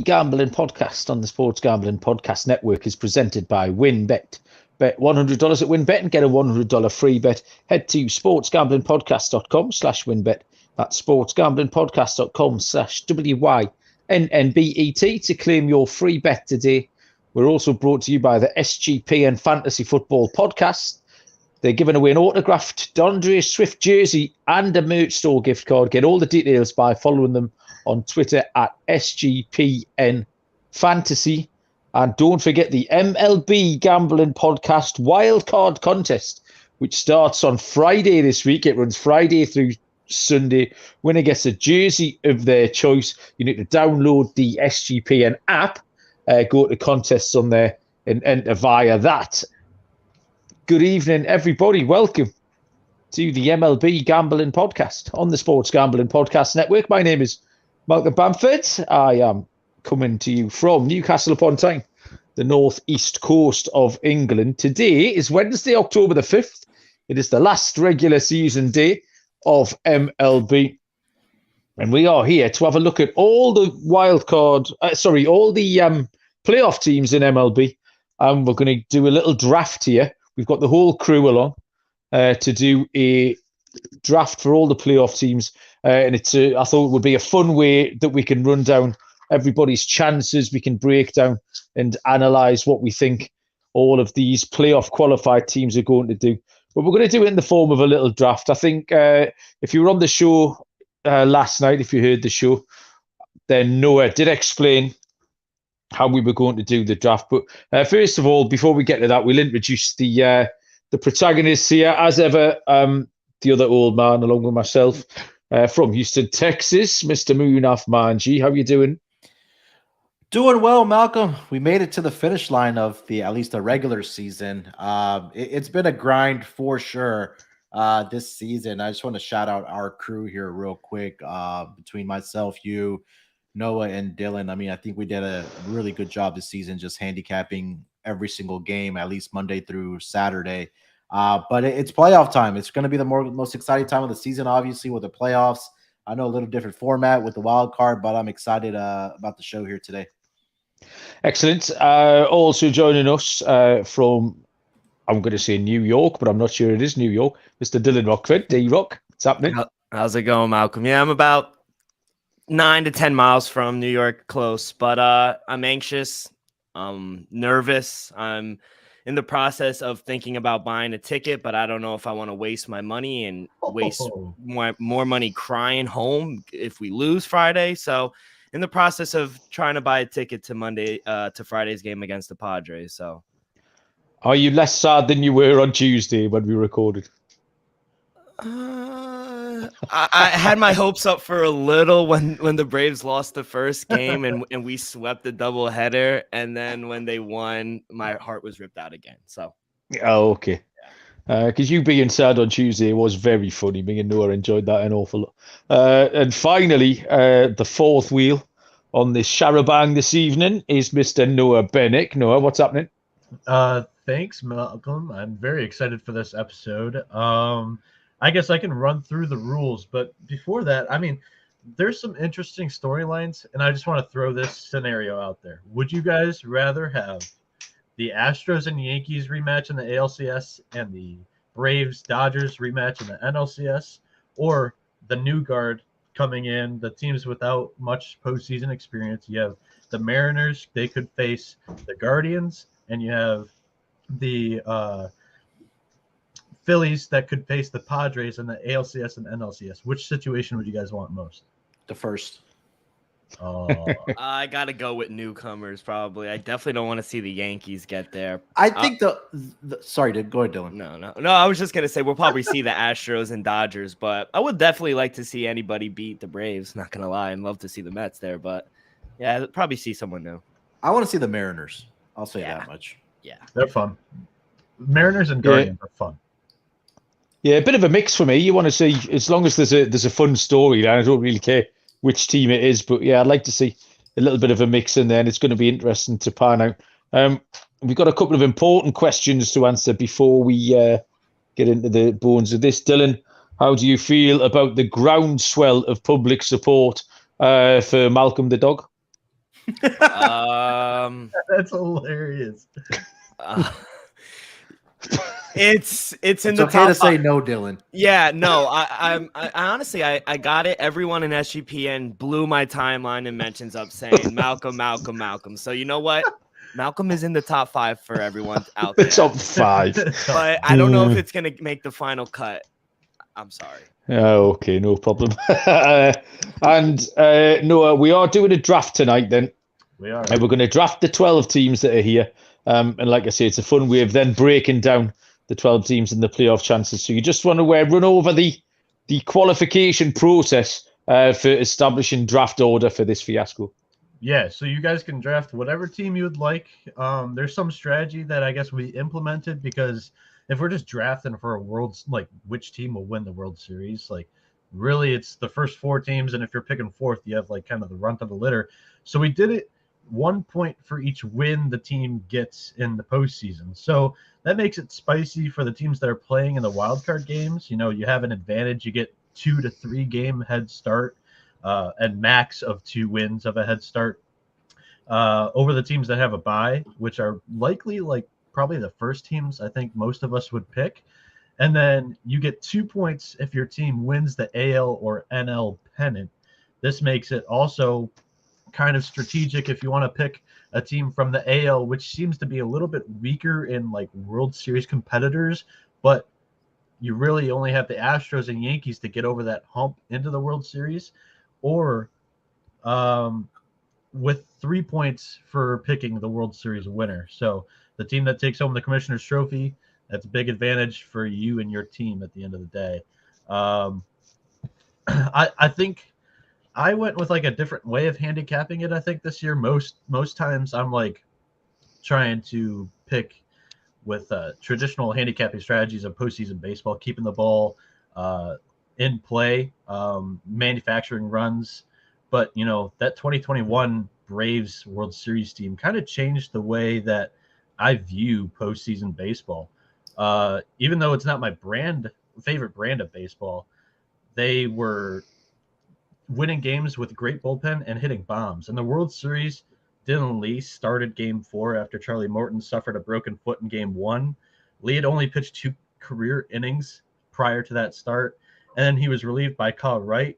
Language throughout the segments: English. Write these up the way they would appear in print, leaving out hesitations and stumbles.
Gambling Podcast on the Sports Gambling Podcast Network is presented by WynnBET. Bet $100 at WynnBET and get a $100 free bet. Head to sportsgamblingpodcast.com/WynnBET. That's sportsgamblingpodcast.com/WYNNBET to claim your free bet today. We're also brought to you by the SGPN Fantasy Football Podcast. They're giving away an autographed DeAndre Swift jersey and a merch store gift card. Get all the details by following them on Twitter at SGPN Fantasy. And don't forget the MLB Gambling Podcast Wildcard Contest, which starts on Friday this week. It runs Friday through Sunday. Winner gets a jersey of their choice. You need to download the SGPN app, go to contests on there and enter via that. Good evening, everybody. Welcome to the MLB Gambling Podcast on the Sports Gambling Podcast Network. My name is Malcolm Bamford. I am coming to you from Newcastle upon Tyne, the northeast coast of England. Today is Wednesday, October the 5th. It is the last regular season day of MLB. And we are here to have a look at all the playoff teams in MLB. And we're going to do a little draft here. We've got the whole crew along to do a draft for all the playoff teams. And I thought it would be a fun way that we can run down everybody's chances. We can break down and analyse what we think all of these playoff qualified teams are going to do. But we're going to do it in the form of a little draft. I think if you were on the show last night, if you heard the show, then Noah did explain how we were going to do the draft. But first of all, before we get to that, we'll introduce the protagonists here. As ever, the other old man, along with myself, from Houston, Texas, Mr. Munaf Manji. How are you doing? Doing well, Malcolm. We made it to the finish line of at least the regular season. It's been a grind for sure this season. I just want to shout out our crew here real quick. Between myself, you, Noah, and Dylan. I mean, I think we did a really good job this season, just handicapping every single game, at least Monday through Saturday. But it's playoff time. It's going to be the most exciting time of the season, obviously, with the playoffs. I know a little different format with the wild card, but I'm excited about the show here today. Excellent. Also joining us from, I'm going to say New York, but I'm not sure it is New York, Mr. Dylan Rockford. D-Rock, what's happening? How's it going, Malcolm? Yeah, I'm about 9 to 10 miles from New York, close, but I'm anxious. I'm nervous. I'm in the process of thinking about buying a ticket, but I don't know if I want to waste my money and waste more money crying home if we lose Friday. So in the process of trying to buy a ticket to Friday's game against the Padres. So are you less sad than you were on Tuesday when we recorded? I had my hopes up for a little when the Braves lost the first game and we swept the doubleheader, and then when they won, my heart was ripped out again. So, oh, okay. Because you being sad on Tuesday was very funny. Me and Noah enjoyed that an awful lot. And finally, the fourth wheel on this charabang this evening is Mr. Noah Bieniek. Noah, what's happening? Thanks, Malcolm. I'm very excited for this episode. I guess I can run through the rules, but before that, I mean, there's some interesting storylines, and I just want to throw this scenario out there. Would you guys rather have the Astros and Yankees rematch in the ALCS and the Braves-Dodgers rematch in the NLCS, or the new guard coming in, the teams without much postseason experience? You have the Mariners, they could face the Guardians, and you have the Phillies that could face the Padres in the ALCS and NLCS. Which situation would you guys want most? The first. I gotta go with newcomers. Probably. I definitely don't want to see the Yankees get there. I think sorry, go ahead, Dylan. No. I was just gonna say we'll probably see the Astros and Dodgers, but I would definitely like to see anybody beat the Braves. Not gonna lie, I'd love to see the Mets there, but yeah, I'd probably see someone new. I want to see the Mariners. I'll say that much. Yeah, they're fun. Mariners and Guardians are fun. Yeah, a bit of a mix for me. You want to see, as long as there's a fun story, I don't really care which team it is. But yeah, I'd like to see a little bit of a mix in there, and it's going to be interesting to pan out. We've got a couple of important questions to answer before we get into the bones of this. Dylan, how do you feel about the groundswell of public support for Malcolm the dog? That's hilarious. It's in It's the okay top to say five. no, Dylan. Yeah, no, I honestly I got it. Everyone in SGPN blew my timeline and mentions up saying Malcolm. So you know what? Malcolm is in the top 5 for everyone out The there. top 5. But I don't know if it's gonna make the final cut. I'm sorry. Oh, okay, no problem. And Noah, we are doing a draft tonight then. We are. And we're going to draft the 12 teams that are here. And like I say, it's a fun way of then breaking down the 12 teams and the playoff chances. So you just want to run over the qualification process for establishing draft order for this fiasco. Yeah, so you guys can draft whatever team you would like. There's some strategy that I guess we implemented, because if we're just drafting for a world's, like, which team will win the World Series, like, really it's the first 4 teams, and if you're picking 4th, you have like kind of the runt of the litter. So we did it 1 point for each win the team gets in the postseason. So that makes it spicy for the teams that are playing in the wild card games. You know, you have an advantage. You get 2 to 3 game head start, and max of 2 wins of a head start over the teams that have a bye, which are likely like probably the first teams I think most of us would pick. And then you get 2 points if your team wins the AL or NL pennant. This makes it also kind of strategic if you want to pick a team from the AL, which seems to be a little bit weaker in like World Series competitors, but you really only have the Astros and Yankees to get over that hump into the World Series, or with 3 points for picking the World Series winner. So the team that takes home the Commissioner's Trophy, that's a big advantage for you and your team at the end of the day. I think I went with like a different way of handicapping it. I think this year, most times I'm like trying to pick with traditional handicapping strategies of postseason baseball, keeping the ball in play, manufacturing runs. But, you know, that 2021 Braves World Series team kind of changed the way that I view postseason baseball. Even though it's not my favorite brand of baseball, they were winning games with great bullpen and hitting bombs. In the World Series, Dylan Lee started Game 4 after Charlie Morton suffered a broken foot in Game 1. Lee had only pitched 2 career innings prior to that start, and then he was relieved by Kyle Wright.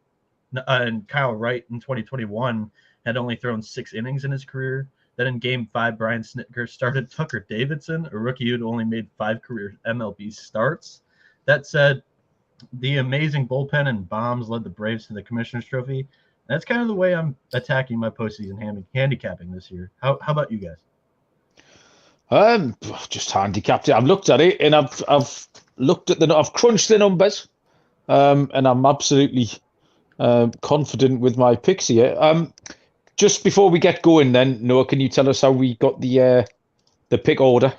And Kyle Wright in 2021 had only thrown 6 innings in his career. Then in Game 5, Brian Snitker started Tucker Davidson, a rookie who'd only made 5 career MLB starts. That said, the amazing bullpen and bombs led the Braves to the Commissioner's Trophy. That's kind of the way I'm attacking my postseason handicapping this year. How about you guys? Just handicapped it. I've looked at it, and I've looked at I've crunched the numbers, and I'm absolutely confident with my picks here. Just before we get going, then Noah, can you tell us how we got the pick order?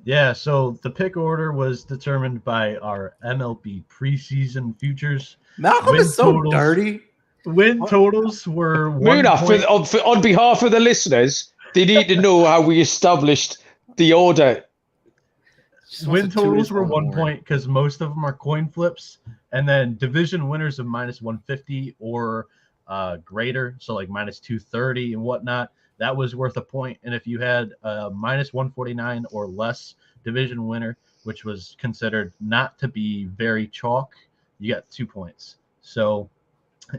Yeah, so the pick order was determined by our MLB preseason futures. Malcolm is so dirty. Win totals were on behalf of the listeners, they need to know how we established the order. Win totals were 1 point because most of them are coin flips, and then division winners of -150 or greater, so like -230 and whatnot, that was worth a point. And if you had a -149 or less division winner, which was considered not to be very chalk, you got 2 points. So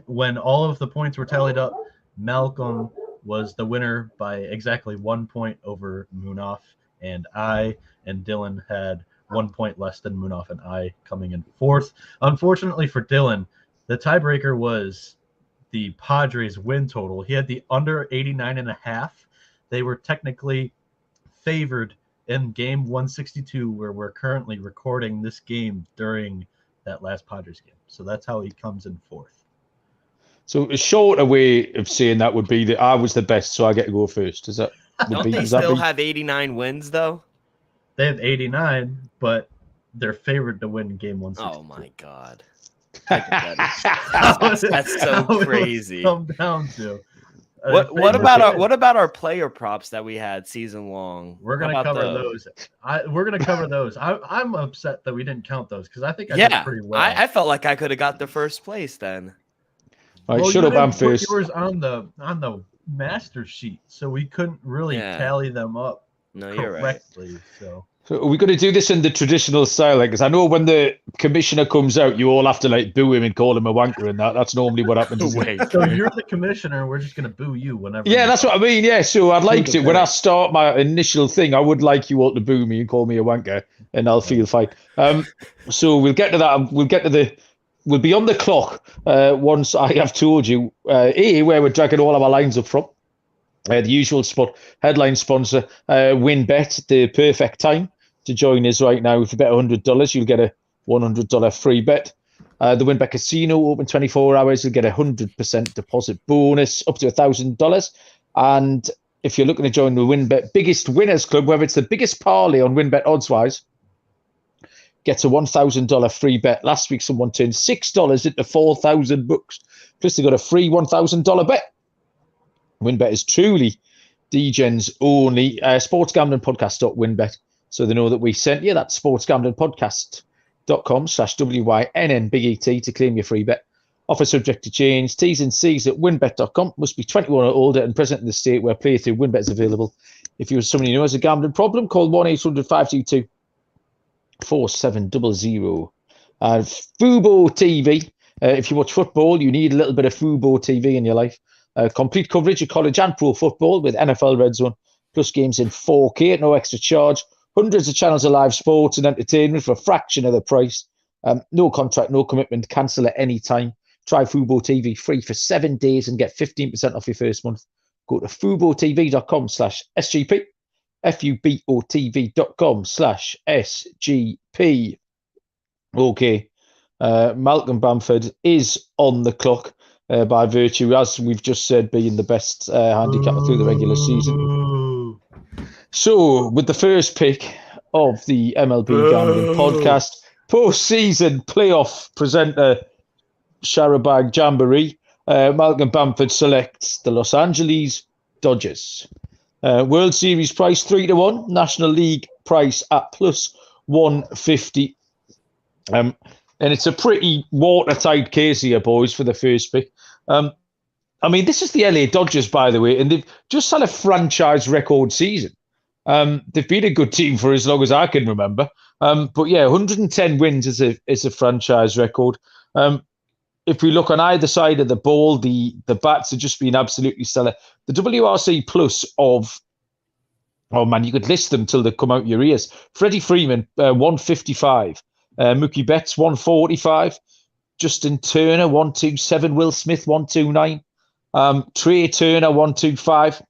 when all of the points were tallied up, Malcolm was the winner by exactly 1 point over Munaf and I, and Dylan had 1 point less than Munaf and I, coming in 4th. Unfortunately for Dylan, the tiebreaker was the Padres win total. He had the under 89.5. They were technically favored in game 162, where we're currently recording this game during that last Padres game. So that's how he comes in 4th. So a shorter way of saying that would be that I was the best, so I get to go first. Is that? Don't they still have 89 wins though? They have 89, but they're favored to win game 162. Oh my god. That's so crazy. Come down to what about our player props that we had season long? We're gonna cover those. We're gonna cover those. I'm upset that we didn't count those because I think I did pretty well. I felt like I could have got the first place then. Right, shut up, I'm first. Yours on the master sheet, so we couldn't really tally them up correctly. So are we going to do this in the traditional style? Because I know when the commissioner comes out, you all have to like boo him and call him a wanker, and that's normally what happens. So you're the commissioner, and we're just going to boo you whenever. Yeah, that's what I mean. Yeah, so I'd like to, when I start my initial thing, I would like you all to boo me and call me a wanker, and I'll feel fine. So we'll get to that. We'll be on the clock once I have told you where we're dragging all of our lines up from. The usual spot, headline sponsor, WinBet, the perfect time to join us right now. If you bet $100, you'll get a $100 free bet. The WinBet Casino, open 24 hours, you'll get a 100% deposit bonus up to $1,000. And if you're looking to join the WinBet Biggest Winners Club, whether it's the biggest parlay on WinBet odds-wise, gets a $1,000 free bet. Last week, someone turned $6 into $4,000. Plus, they got a free $1,000 bet. WinBet is truly DGen's only sportsgamblingpodcast.winbet. So they know that we sent you that sportsgamblingpodcast.com/WYNNBET to claim your free bet. Offer subject to change. T's and C's at winbet.com. Must be 21 or older and present in the state where play through WinBet is available. If you or somebody you know has a gambling problem, call 1-800-522-4700. Fubo TV. If you watch football, you need a little bit of Fubo TV in your life. Complete coverage of college and pro football with NFL Red Zone, plus games in 4K at no extra charge. Hundreds of channels of live sports and entertainment for a fraction of the price. No contract, no commitment. Cancel at any time. Try Fubo TV free for 7 days and get 15% off your first month. Go to FuboTV.com/SGP. FUBOTV.com/SGP. Okay. Malcolm Bamford is on the clock by virtue, as we've just said, being the best handicapper through the regular season. So, with the first pick of the MLB Gambling Podcast, postseason playoff presenter Sharabag Jamboree, Malcolm Bamford selects the Los Angeles Dodgers. World Series price 3-1, National League price at +150. And it's a pretty watertight case here, boys, for the first pick. I mean, this is the LA Dodgers, by the way, and they've just had a franchise record season. They've been a good team for as long as I can remember. But yeah, 110 wins is a franchise record. If we look on either side of the ball, the bats have just been absolutely stellar. The WRC plus of, oh man, you could list them till they come out your ears. Freddie Freeman, 155. Mookie Betts, 145. Justin Turner, 127. Will Smith, 129. Trey Turner, 125.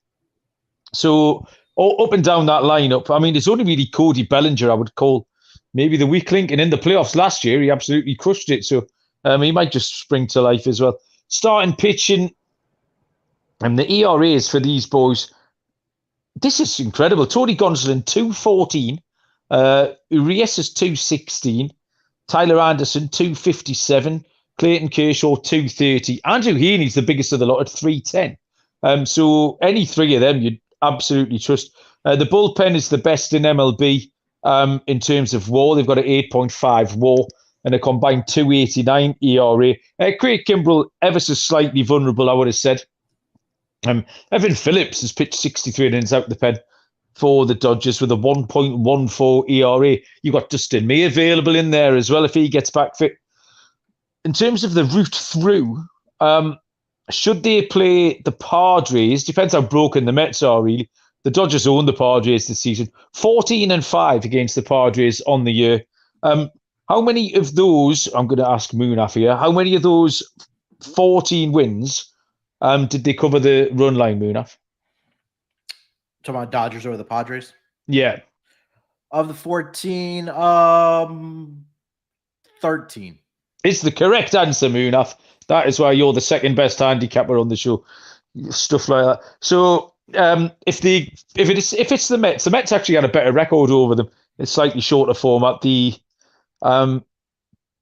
So up and down that lineup. I mean, it's only really Cody Bellinger I would call maybe the weak link. And in the playoffs last year, he absolutely crushed it. So he might just spring to life as well. Starting pitching, and the ERAs for these boys, this is incredible. Tony Gonsolin, 214. Urias is 216. Tyler Anderson, 257. Clayton Kershaw, 230. Andrew Heaney's the biggest of the lot at 310. So any three of them you'd absolutely trust. The bullpen is the best in MLB in terms of WAR. They've got an 8.5 WAR and a combined 289 ERA. Craig Kimbrell, ever so slightly vulnerable, I would have said. Evan Phillips has pitched 63 innings out the pen for the Dodgers with a 1.14 ERA. You've got Dustin May available in there as well if he gets back fit. In terms of the route through, should they play the Padres? Depends how broken the Mets are, really. The Dodgers own the Padres this season. 14-5 against the Padres on the year. How many of those, I'm going to ask Munaf here, how many of those 14 wins did they cover the run line, Munaf? Talking about Dodgers over the Padres? Yeah. Of the 14, 13. It's the correct answer, Munaf. That is why you're the second best handicapper on the show. Stuff like that. So if it's the Mets actually had a better record over them. It's slightly shorter format. The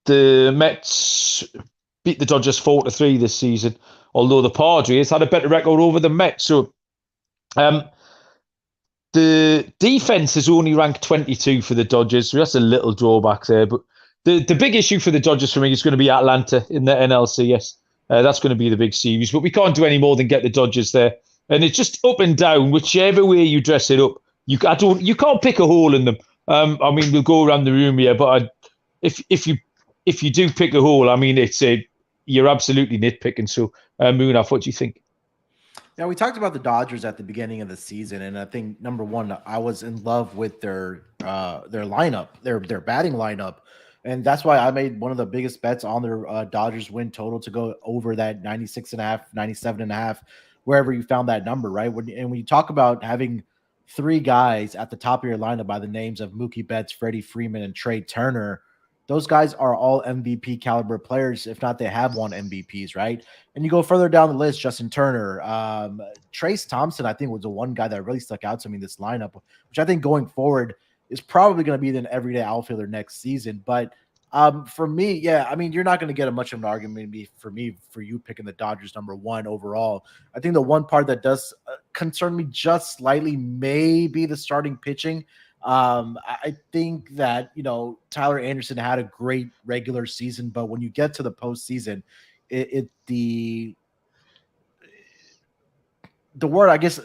Mets beat the Dodgers 4-3 this season, although the Padres had a better record over the Mets. So the defense is only ranked 22 for the Dodgers, so that's a little drawback there. But the big issue for the Dodgers for me is going to be Atlanta in the NLCS. That's going to be the big series, but we can't do any more than get the Dodgers there. and it's just up and down, whichever way you dress it up. You can't pick a hole in them. I mean, we'll go around the room here, but if you do pick a hole, I mean, you're absolutely nitpicking. So, Munaf, what do you think? Yeah, we talked about the Dodgers at the beginning of the season, and I think number one, I was in love with their lineup, their batting lineup, and that's why I made one of the biggest bets on their Dodgers win total to go over that 96.5, 97.5, wherever you found that number, right? When you talk about having three guys at the top of your lineup by the names of Mookie Betts, Freddie Freeman, and Trey Turner, those guys are all MVP caliber players. If not, they have won MVPs, right? And you go further down the list, Justin Turner, Trace Thompson, I think was the one guy that really stuck out to me in this lineup, which I think going forward is probably going to be an everyday outfielder next season. But for me, yeah, I mean, you're not going to get much of an argument for you picking the Dodgers number one overall. I think the one part that does concern me just slightly may be the starting pitching. I think that, Tyler Anderson had a great regular season, but when you get to the postseason, the word, I guess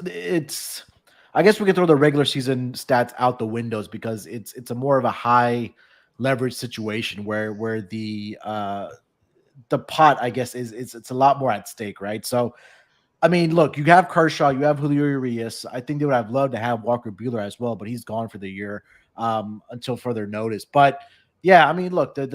we can throw the regular season stats out the windows because it's a more of a high leverage situation where the pot, I guess, it's a lot more at stake, right? So, I mean, look, you have Kershaw, you have Julio Urias. I think they would have loved to have Walker Buehler as well, but he's gone for the year until further notice. But yeah, I mean, look, the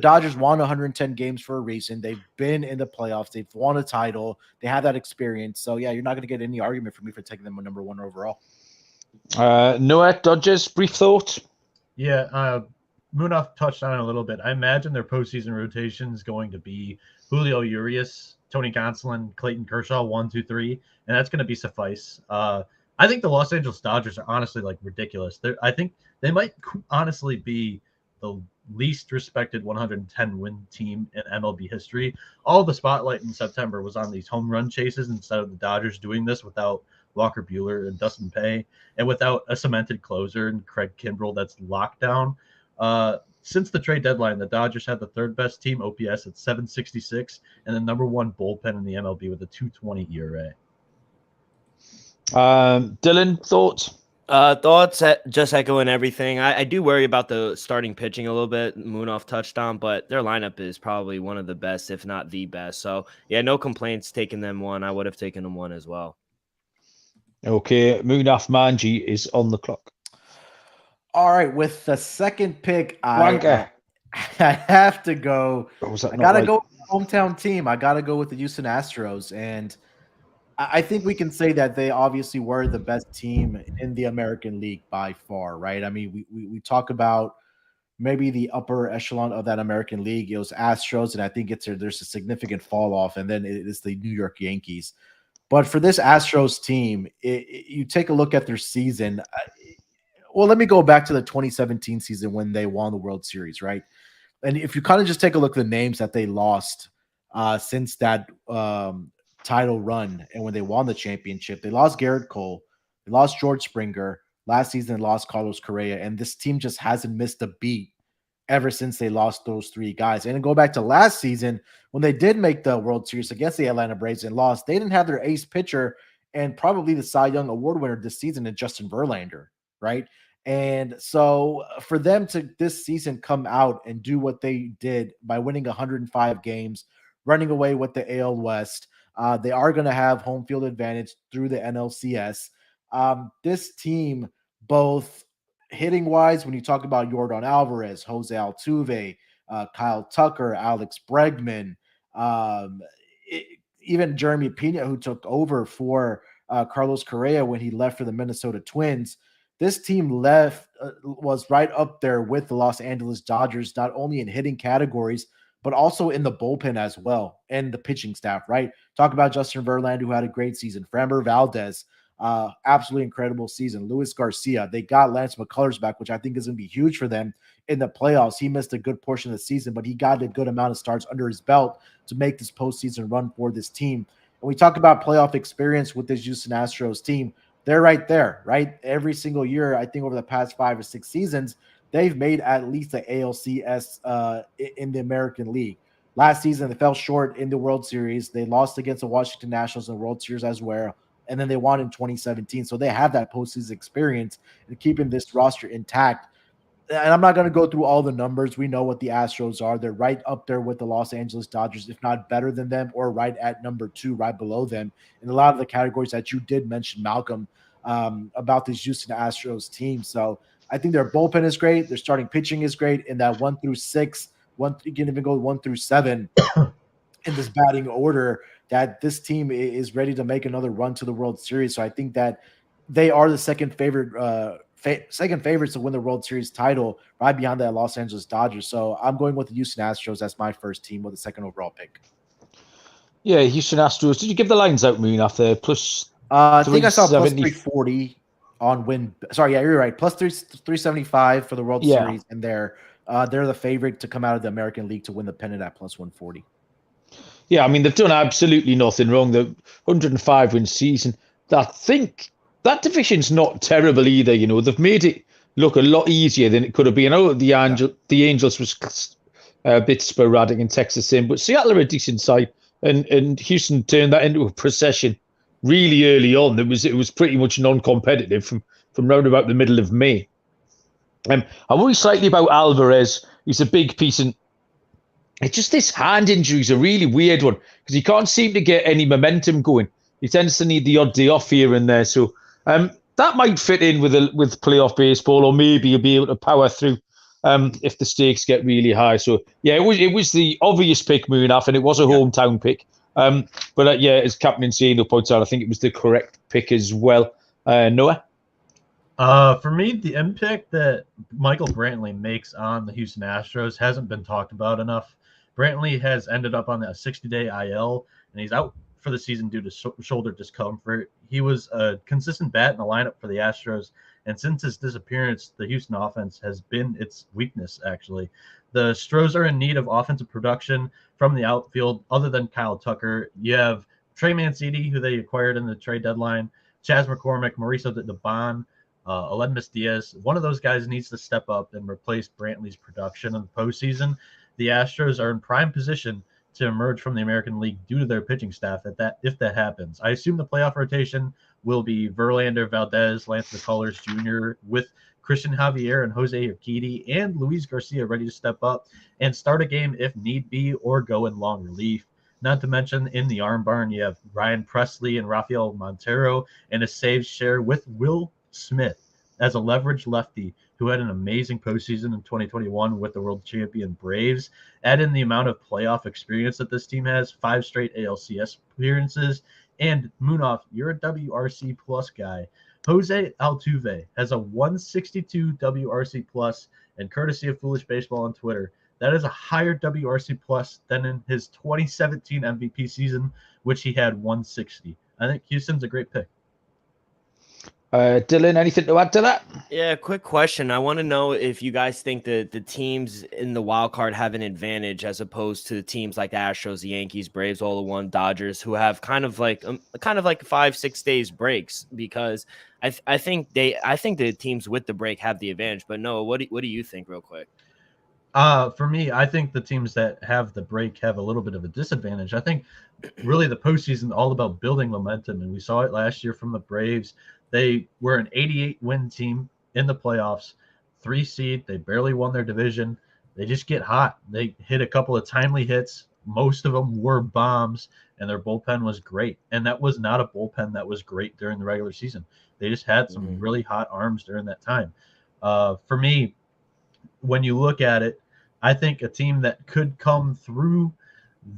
Dodgers won 110 games for a reason. They've been in the playoffs. They've won a title. They have that experience. So yeah, you're not going to get any argument from me for taking them number one overall. Noah, Dodgers, brief thought. Yeah, Munaf touched on it a little bit. I imagine their postseason rotation is going to be Julio Urias, Tony Gonsolin, Clayton Kershaw, 1, 2, 3, and that's going to be suffice. I think the Los Angeles Dodgers are honestly ridiculous. I think they might honestly be the least respected 110 win team in MLB history. All the spotlight in September was on these home run chases instead of the Dodgers doing this without Walker Buehler and Dustin Pay and without a cemented closer and Craig Kimbrell that's locked down. Since the trade deadline, the Dodgers had the third best team OPS at 766 and the number one bullpen in the MLB with a 2.20 ERA. Dylan, thoughts? Thoughts, just echoing everything. I do worry about the starting pitching a little bit. Munaf touched on, but their lineup is probably one of the best, if not the best. So yeah, no complaints taking them one. I would have taken them one as well. Okay, Munaf Manji is on the clock. All right, with the second pick, I have to go. I gotta go with the hometown team. I gotta go with the Houston Astros, and I think we can say that they obviously were the best team in the American League by far, right? I mean, we talk about maybe the upper echelon of that American League. It was Astros, and I think there's a significant fall off, and then it is the New York Yankees. But for this Astros team, you take a look at their season. Well, let me go back to the 2017 season when they won the World Series, right? And if you kind of just take a look at the names that they lost since that title run and when they won the championship, they lost Garrett Cole, they lost George Springer. Last season, they lost Carlos Correa, and this team just hasn't missed a beat ever since they lost those three guys. And go back to last season when they did make the World Series against the Atlanta Braves and lost, they didn't have their ace pitcher and probably the Cy Young Award winner this season in Justin Verlander, right? And so for them to this season come out and do what they did by winning 105 games, running away with the AL West, they are going to have home field advantage through the NLCS. This team, both hitting wise, when you talk about Yordan Alvarez, Jose Altuve, Kyle Tucker, Alex Bregman, even Jeremy Pena, who took over for Carlos Correa when he left for the Minnesota Twins. This team was right up there with the Los Angeles Dodgers, not only in hitting categories, but also in the bullpen as well, and the pitching staff, right? Talk about Justin Verlander, who had a great season. Framber Valdez, absolutely incredible season. Luis Garcia, they got Lance McCullers back, which I think is going to be huge for them in the playoffs. He missed a good portion of the season, but he got a good amount of starts under his belt to make this postseason run for this team. And we talk about playoff experience with this Houston Astros team. They're right there, right? Every single year, I think over the past 5 or 6 seasons, they've made at least the ALCS in the American League. Last season, they fell short in the World Series. They lost against the Washington Nationals in the World Series as well. and then they won in 2017. So they have that postseason experience and keeping this roster intact. And I'm not going to go through all the numbers. We know what the Astros are. They're right up there with the Los Angeles Dodgers, if not better than them, or right at number 2, right below them in a lot of the categories that you did mention, Malcolm, about this Houston Astros team. So I think their bullpen is great. Their starting pitching is great. In that 1 through 6, you can even go 1 through 7 in this batting order, that this team is ready to make another run to the World Series. So I think that they are the second favorites to win the World Series title, right behind that Los Angeles Dodgers. So I'm going with the Houston Astros. That's my first team with the second overall pick. Yeah, Houston Astros. Did you give the lines out, Munaf, there? Plus, I think I saw plus 340 on win. Sorry, yeah, you're right. Plus 375 for the World Series, and they're the favorite to come out of the American League to win the pennant at plus 140. Yeah, I mean, they've done absolutely nothing wrong. The 105 win season. I think that division's not terrible either. You know, they've made it look a lot easier than it could have been. I know the Angels was a bit sporadic in Texas in, but Seattle are a decent side, and Houston turned that into a procession really early on. It was pretty much non-competitive from round about the middle of May. I worry slightly about Alvarez. He's a big piece, and it's just this hand injury is a really weird one because he can't seem to get any momentum going. He tends to need the odd day off here and there. So that might fit in with playoff baseball, or maybe you'll be able to power through if the stakes get really high. So yeah, it was the obvious pick, Munaf, and it was a hometown pick. But yeah, as Captain Insano points out, I think it was the correct pick as well. Noah? For me, the impact that Michael Brantley makes on the Houston Astros hasn't been talked about enough. Brantley has ended up on a 60-day IL, and he's out for the season due to shoulder discomfort. He was a consistent bat in the lineup for the Astros, and since his disappearance, the Houston offense has been its weakness, actually. The Astros are in need of offensive production from the outfield other than Kyle Tucker. You have Trey Mancini, who they acquired in the trade deadline, Chas McCormick, Mauricio Dubon, Aledmus Diaz. One of those guys needs to step up and replace Brantley's production in the postseason. The Astros are in prime position to emerge from the American League due to their pitching staff if that happens. I assume the playoff rotation will be Verlander, Valdez, Lance McCullers Jr., with Christian Javier and Jose Urquidy and Luis Garcia ready to step up and start a game if need be, or go in long relief. Not to mention, in the arm barn, you have Ryan Presley and Rafael Montero, and a saves share with Will Smith as a leveraged lefty who had an amazing postseason in 2021 with the world champion Braves. Add in the amount of playoff experience that this team has, 5 straight ALCS appearances, and Munaf, you're a WRC plus guy. Jose Altuve has a 162 WRC plus, and courtesy of Foolish Baseball on Twitter, that is a higher WRC plus than in his 2017 MVP season, which he had 160. I think Houston's a great pick. Dylan, anything to add to that? Yeah, quick question. I want to know if you guys think that the teams in the wild card have an advantage as opposed to teams like the Astros, the Yankees, Braves, all the one, Dodgers, who have kind of like 5-6 days breaks, because I think the teams with the break have the advantage. But Noah, what do you think, real quick? For me, I think the teams that have the break have a little bit of a disadvantage. I think really the postseason all about building momentum, and we saw it last year from the Braves. They were an 88-win team in the playoffs, 3 seed. They barely won their division. They just get hot. They hit a couple of timely hits. Most of them were bombs, and their bullpen was great. And that was not a bullpen that was great during the regular season. They just had some really hot arms during that time. For me, when you look at it, I think a team that could come through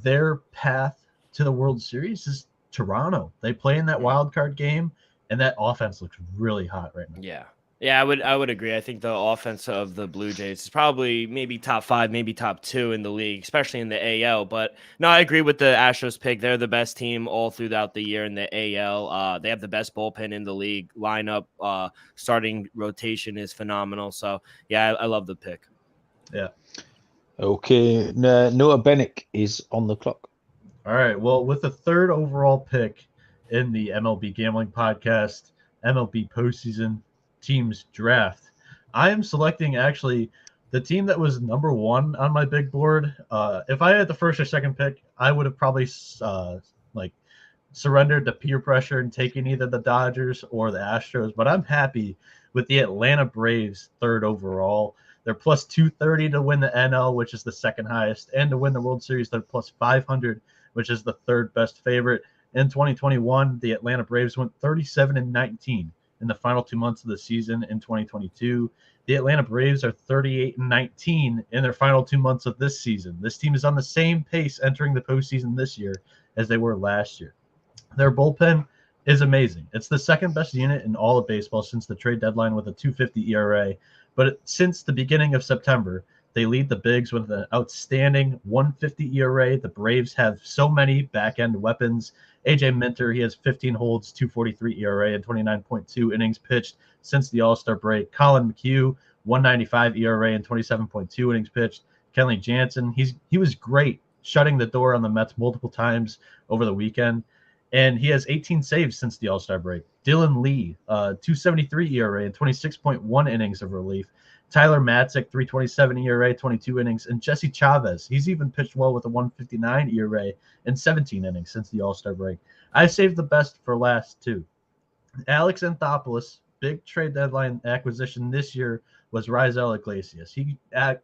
their path to the World Series is Toronto. They play in that wild card game, and that offense looks really hot right now. Yeah, I would agree. I think the offense of the Blue Jays is probably maybe top 5, maybe top 2 in the league, especially in the AL. But no, I agree with the Astros pick. They're the best team all throughout the year in the AL. They have the best bullpen in the league. Lineup, starting rotation is phenomenal. So yeah, I love the pick. Yeah. Okay, Noah Bieniek is on the clock. All right. Well, with the 3rd overall pick in the MLB Gambling Podcast, MLB Postseason Teams Draft, I am selecting actually the team that was number 1 on my big board. If I had the 1st or 2nd pick, I would have probably surrendered to peer pressure and taking either the Dodgers or the Astros, but I'm happy with the Atlanta Braves 3rd overall. They're plus 230 to win the NL, which is the 2nd highest, and to win the World Series, they're plus 500, which is the 3rd best favorite. In 2021, the Atlanta Braves went 37-19 in the final 2 months of the season. In 2022, the Atlanta Braves are 38-19 in their final 2 months of this season. This team is on the same pace entering the postseason this year as they were last year. Their bullpen is amazing. It's the 2nd best unit in all of baseball since the trade deadline with a 2.50 ERA. But since the beginning of September, they lead the Bigs with an outstanding 1.50 ERA. The Braves have so many back-end weapons. AJ Minter, he has 15 holds, 2.43 ERA, and 29.2 innings pitched since the All-Star break. Colin McHugh, 1.95 ERA and 27.2 innings pitched. Kenley Jansen, he was great, shutting the door on the Mets multiple times over the weekend. And he has 18 saves since the All-Star break. Dylan Lee, 2.73 ERA and 26.1 innings of relief. Tyler Matzik, 3.27 ERA, 22 innings. And Jesse Chavez, he's even pitched well with a 1.59 ERA and 17 innings since the All-Star break. I saved the best for last, too. Alex Anthopoulos, big trade deadline acquisition this year, was Raisel Iglesias. He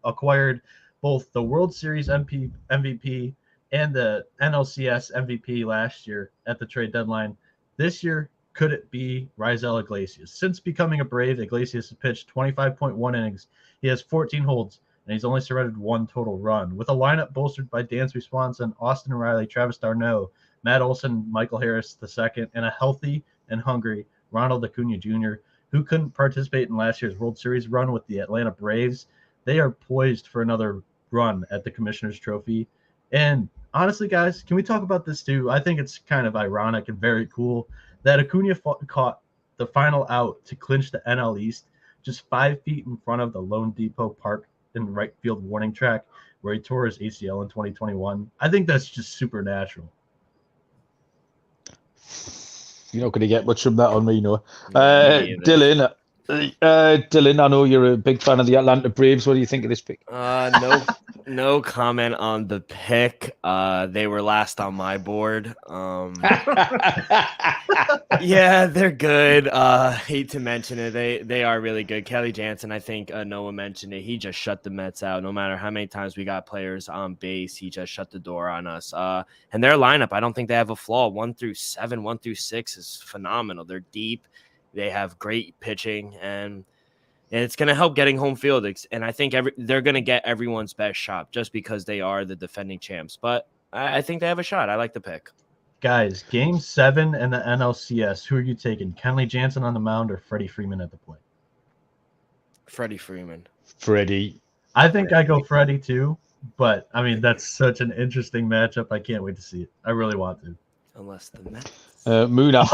acquired both the World Series MVP and the NLCS MVP last year at the trade deadline. This year, could it be Raisel Iglesias? Since becoming a Brave, Iglesias has pitched 25.1 innings. He has 14 holds, and he's only surrendered 1 total run. With a lineup bolstered by Dansby Swanson, Austin Riley, Travis d'Arnaud, Matt Olson, Michael Harris II, and a healthy and hungry Ronald Acuna Jr., who couldn't participate in last year's World Series run with the Atlanta Braves, they are poised for another run at the Commissioner's Trophy. And honestly, guys, can we talk about this too? I think it's kind of ironic and very cool that Acuna caught the final out to clinch the NL East just 5 feet in front of the Lone Depot Park and right field warning track where he tore his ACL in 2021. I think that's just supernatural. You're not going to get much from that on me, Noah. Dylan, I know you're a big fan of the Atlanta Braves. What do you think of this pick? No comment on the pick. They were last on my board. Yeah, they're good. Hate to mention it. They are really good. Kelly Jansen, I think Noah mentioned it. He just shut the Mets out. No matter how many times we got players on base, he just shut the door on us. And their lineup, I don't think they have a flaw. 1 through 7, 1 through 6 is phenomenal. They're deep. They have great pitching, and it's going to help getting home field. And I think they're going to get everyone's best shot just because they are the defending champs. But I think they have a shot. I like the pick. Guys, Game 7 and the NLCS, who are you taking? Kenley Jansen on the mound or Freddie Freeman at the plate? Freddie Freeman. Freddie. I think I go Freddie too, but, I mean, that's such an interesting matchup. I can't wait to see it. I really want to. Unless the Mets. Munaf,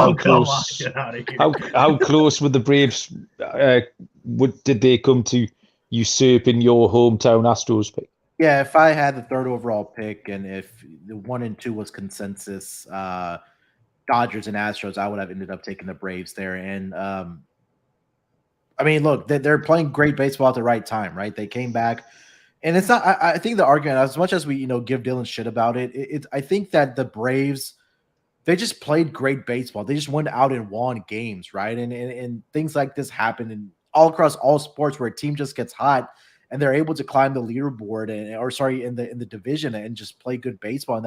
how close would the Braves did they come to usurping your hometown Astros pick? Yeah, if I had the 3rd overall pick and if the 1 and 2 was consensus, Dodgers and Astros, I would have ended up taking the Braves there. And I mean, look, they're playing great baseball at the right time, right? They came back. And it's not, I think the argument, as much as we, give Dylan shit about it, I think that the Braves, they just played great baseball. They just went out and won games, right? And things like this happen in all across all sports where a team just gets hot and they're able to climb the leaderboard in the division and just play good baseball. And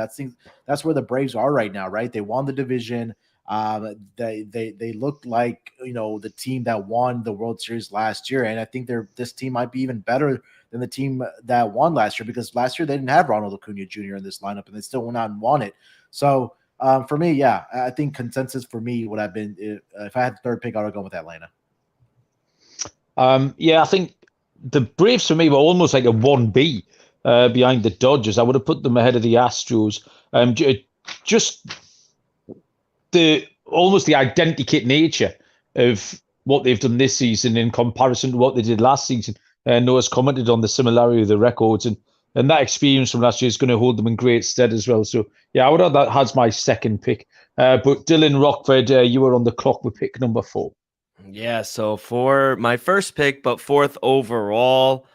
that's where the Braves are right now, right? They won the division. They looked like the team that won the World Series last year, and I think this team might be even better than the team that won last year because last year they didn't have Ronald Acuna Jr. in this lineup, and they still went out and won it. So. For me, yeah, I think consensus for me would have been if I had the 3rd pick, I would have gone with Atlanta. Yeah, I think the Braves for me were almost like a 1B behind the Dodgers. I would have put them ahead of the Astros. Just almost the identikit nature of what they've done this season in comparison to what they did last season. Noah's commented on the similarity of the records, and that experience from last year is going to hold them in great stead as well. So, yeah, I would have that as my 2nd pick. But Dylan Rockford, you were on the clock with pick number 4. Yeah, so for my 1st pick, but 4th overall,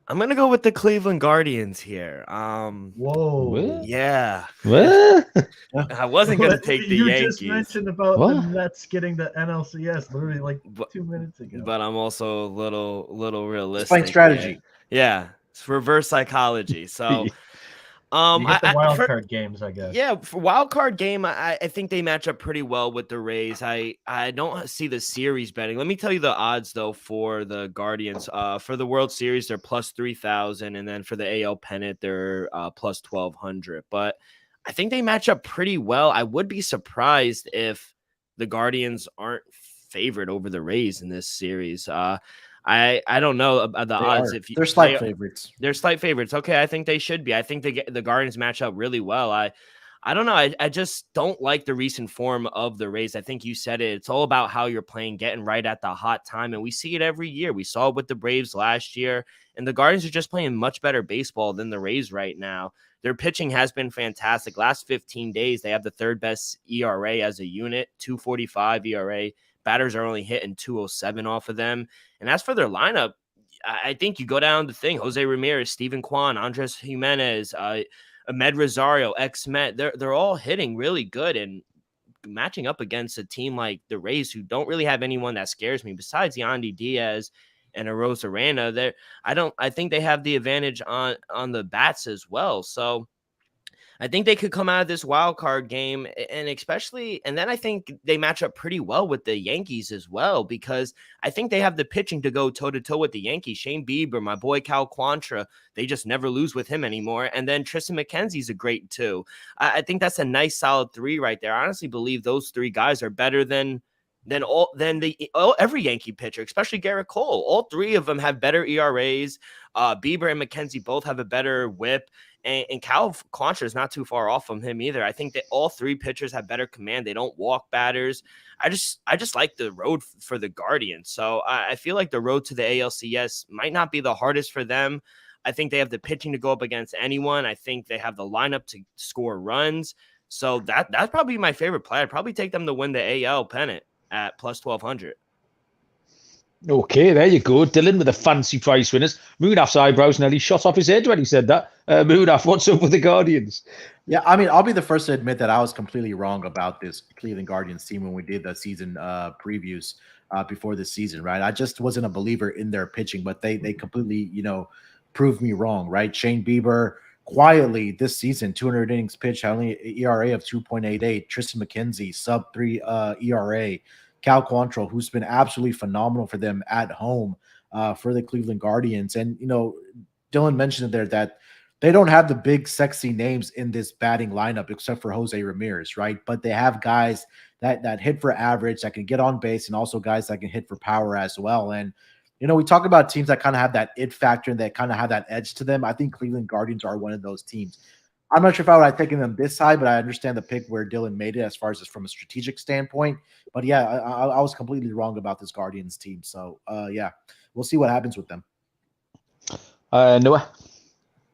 I'm gonna go with the Cleveland Guardians here. Whoa. Yeah. What? I wasn't gonna But take the you Yankees. just mentioned about What? the Mets getting the NLCS literally like But- 2 minutes ago. But I'm also a little realistic. Explain strategy. Yeah, it's reverse psychology. So, You get the I- wild for- card games, I guess. Yeah, for wild card game, I think they match up pretty well with the Rays. I don't see the series betting. Let me tell you the odds though for the Guardians. For the World Series, they're plus 3,000, and then for the AL pennant, they're plus 1,200. But I think they match up pretty well. I would be surprised if the Guardians aren't favored over the Rays in this series. I don't know about the odds. If They're slight favorites. They're slight favorites. Okay, I think they should be. I think the Guardians match up really well. I don't know. I just don't like the recent form of the Rays. I think you said it. It's all about how you're playing, getting right at the hot time. And we see it every year. We saw it with the Braves last year. And the Guardians are just playing much better baseball than the Rays right now. Their pitching has been fantastic. Last 15 days, they have the third best ERA as a unit, 2.45 ERA. Batters are only hitting 207 off of them. And as for their lineup, I think you go down the thing. Jose Ramirez, Steven Kwan, Andres Jimenez, Ahmed Rosario, ex-Met. They're all hitting really good and matching up against a team like the Rays, who don't really have anyone that scares me besides Yandy Diaz and Arozarena. I think they have the advantage on the bats as well. So I think they could come out of this wild card game, and then I think they match up pretty well with the Yankees as well, because I think they have the pitching to go toe to toe with the Yankees. Shane Bieber, my boy Cal Quantrill, they just never lose with him anymore. And then Tristan McKenzie's a great two. I think that's a nice solid three right there. I honestly believe those three guys are better than every Yankee pitcher, especially Garrett Cole. All three of them have better ERAs. Bieber and McKenzie both have a better whip. And Cal Quantrill is not too far off from him either. I think that all three pitchers have better command. They don't walk batters. I just like the road for the Guardians. So I feel like the road to the ALCS might not be the hardest for them. I think they have the pitching to go up against anyone. I think they have the lineup to score runs. So that's probably my favorite play. I'd probably take them to win the AL pennant at plus 1,200. Okay, there you go. Dylan with the fancy price winners. Munaf's eyebrows nearly shot off his head when he said that. Munaf, what's up with the Guardians? Yeah, I mean, I'll be the first to admit that I was completely wrong about this Cleveland Guardians team when we did the season previews before the season, right? I just wasn't a believer in their pitching, but they completely, proved me wrong, right? Shane Bieber quietly this season, 200 innings pitched, only an ERA of 2.88. Tristan McKenzie, sub 3 ERA. Cal Quantrill, who's been absolutely phenomenal for them at home for the Cleveland Guardians. And, Dylan mentioned there that they don't have the big, sexy names in this batting lineup except for Jose Ramirez, right? But they have guys that hit for average, that can get on base, and also guys that can hit for power as well. And, we talk about teams that kind of have that it factor and that kind of have that edge to them. I think Cleveland Guardians are one of those teams. I'm not sure if I would have taken them this high, but I understand the pick where Dylan made it as far as just from a strategic standpoint. But yeah, I was completely wrong about this Guardians team. So yeah, we'll see what happens with them. Noah?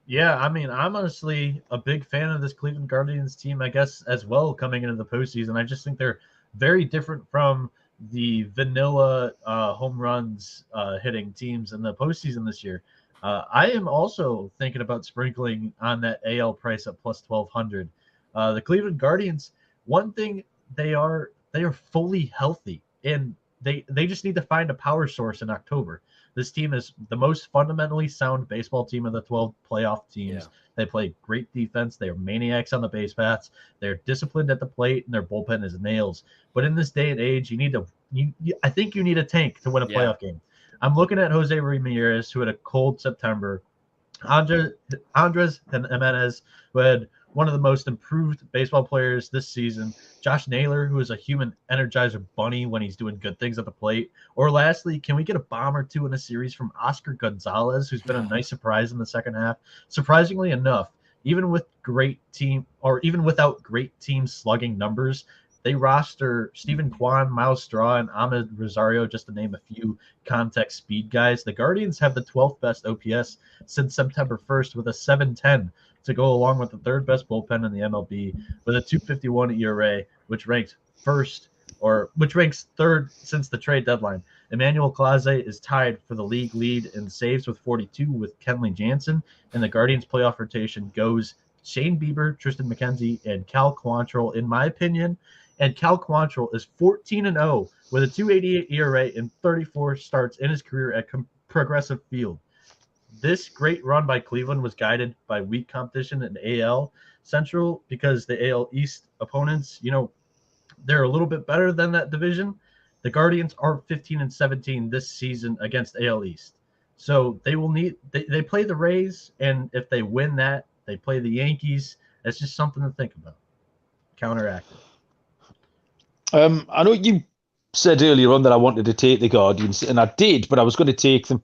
Yeah, I mean, I'm honestly a big fan of this Cleveland Guardians team, I guess, as well, coming into the postseason. I just think they're very different from the vanilla home runs hitting teams in the postseason this year. I am also thinking about sprinkling on that AL price at plus 1,200. The Cleveland Guardians, one thing, they are fully healthy, and they just need to find a power source in October. This team is the most fundamentally sound baseball team of the 12 playoff teams. Yeah. They play great defense. They are maniacs on the base paths. They're disciplined at the plate, and their bullpen is nails. But in this day and age, I think you need a tank to win a playoff game. I'm looking at Jose Ramirez, who had a cold September. Andres Jimenez, who had one of the most improved baseball players this season. Josh Naylor, who is a human energizer bunny when he's doing good things at the plate. Or lastly, can we get a bomb or two in a series from Oscar Gonzalez, who's been a nice surprise in the second half? Surprisingly enough, even without great team slugging numbers, they roster Steven Kwan, Miles Straw, and Ahmed Rosario, just to name a few contact speed guys. The Guardians have the 12th best OPS since September 1st with a 7.10 to go along with the third best bullpen in the MLB with a 2.51 ERA, which ranked first which ranks third since the trade deadline. Emmanuel Clase is tied for the league lead in saves with 42 with Kenley Jansen, and the Guardians playoff rotation goes Shane Bieber, Tristan McKenzie, and Cal Quantrill, in my opinion. And Cal Quantrill is 14-0 with a 2.88 ERA and 34 starts in his career at Progressive Field. This great run by Cleveland was guided by weak competition in AL Central because the AL East opponents, they're a little bit better than that division. The Guardians are 15-17 this season against AL East. So they will they play the Rays, and if they win that, they play the Yankees. That's just something to think about. Counteract it. I know you said earlier on that I wanted to take the Guardians, and I did, but I was going to take them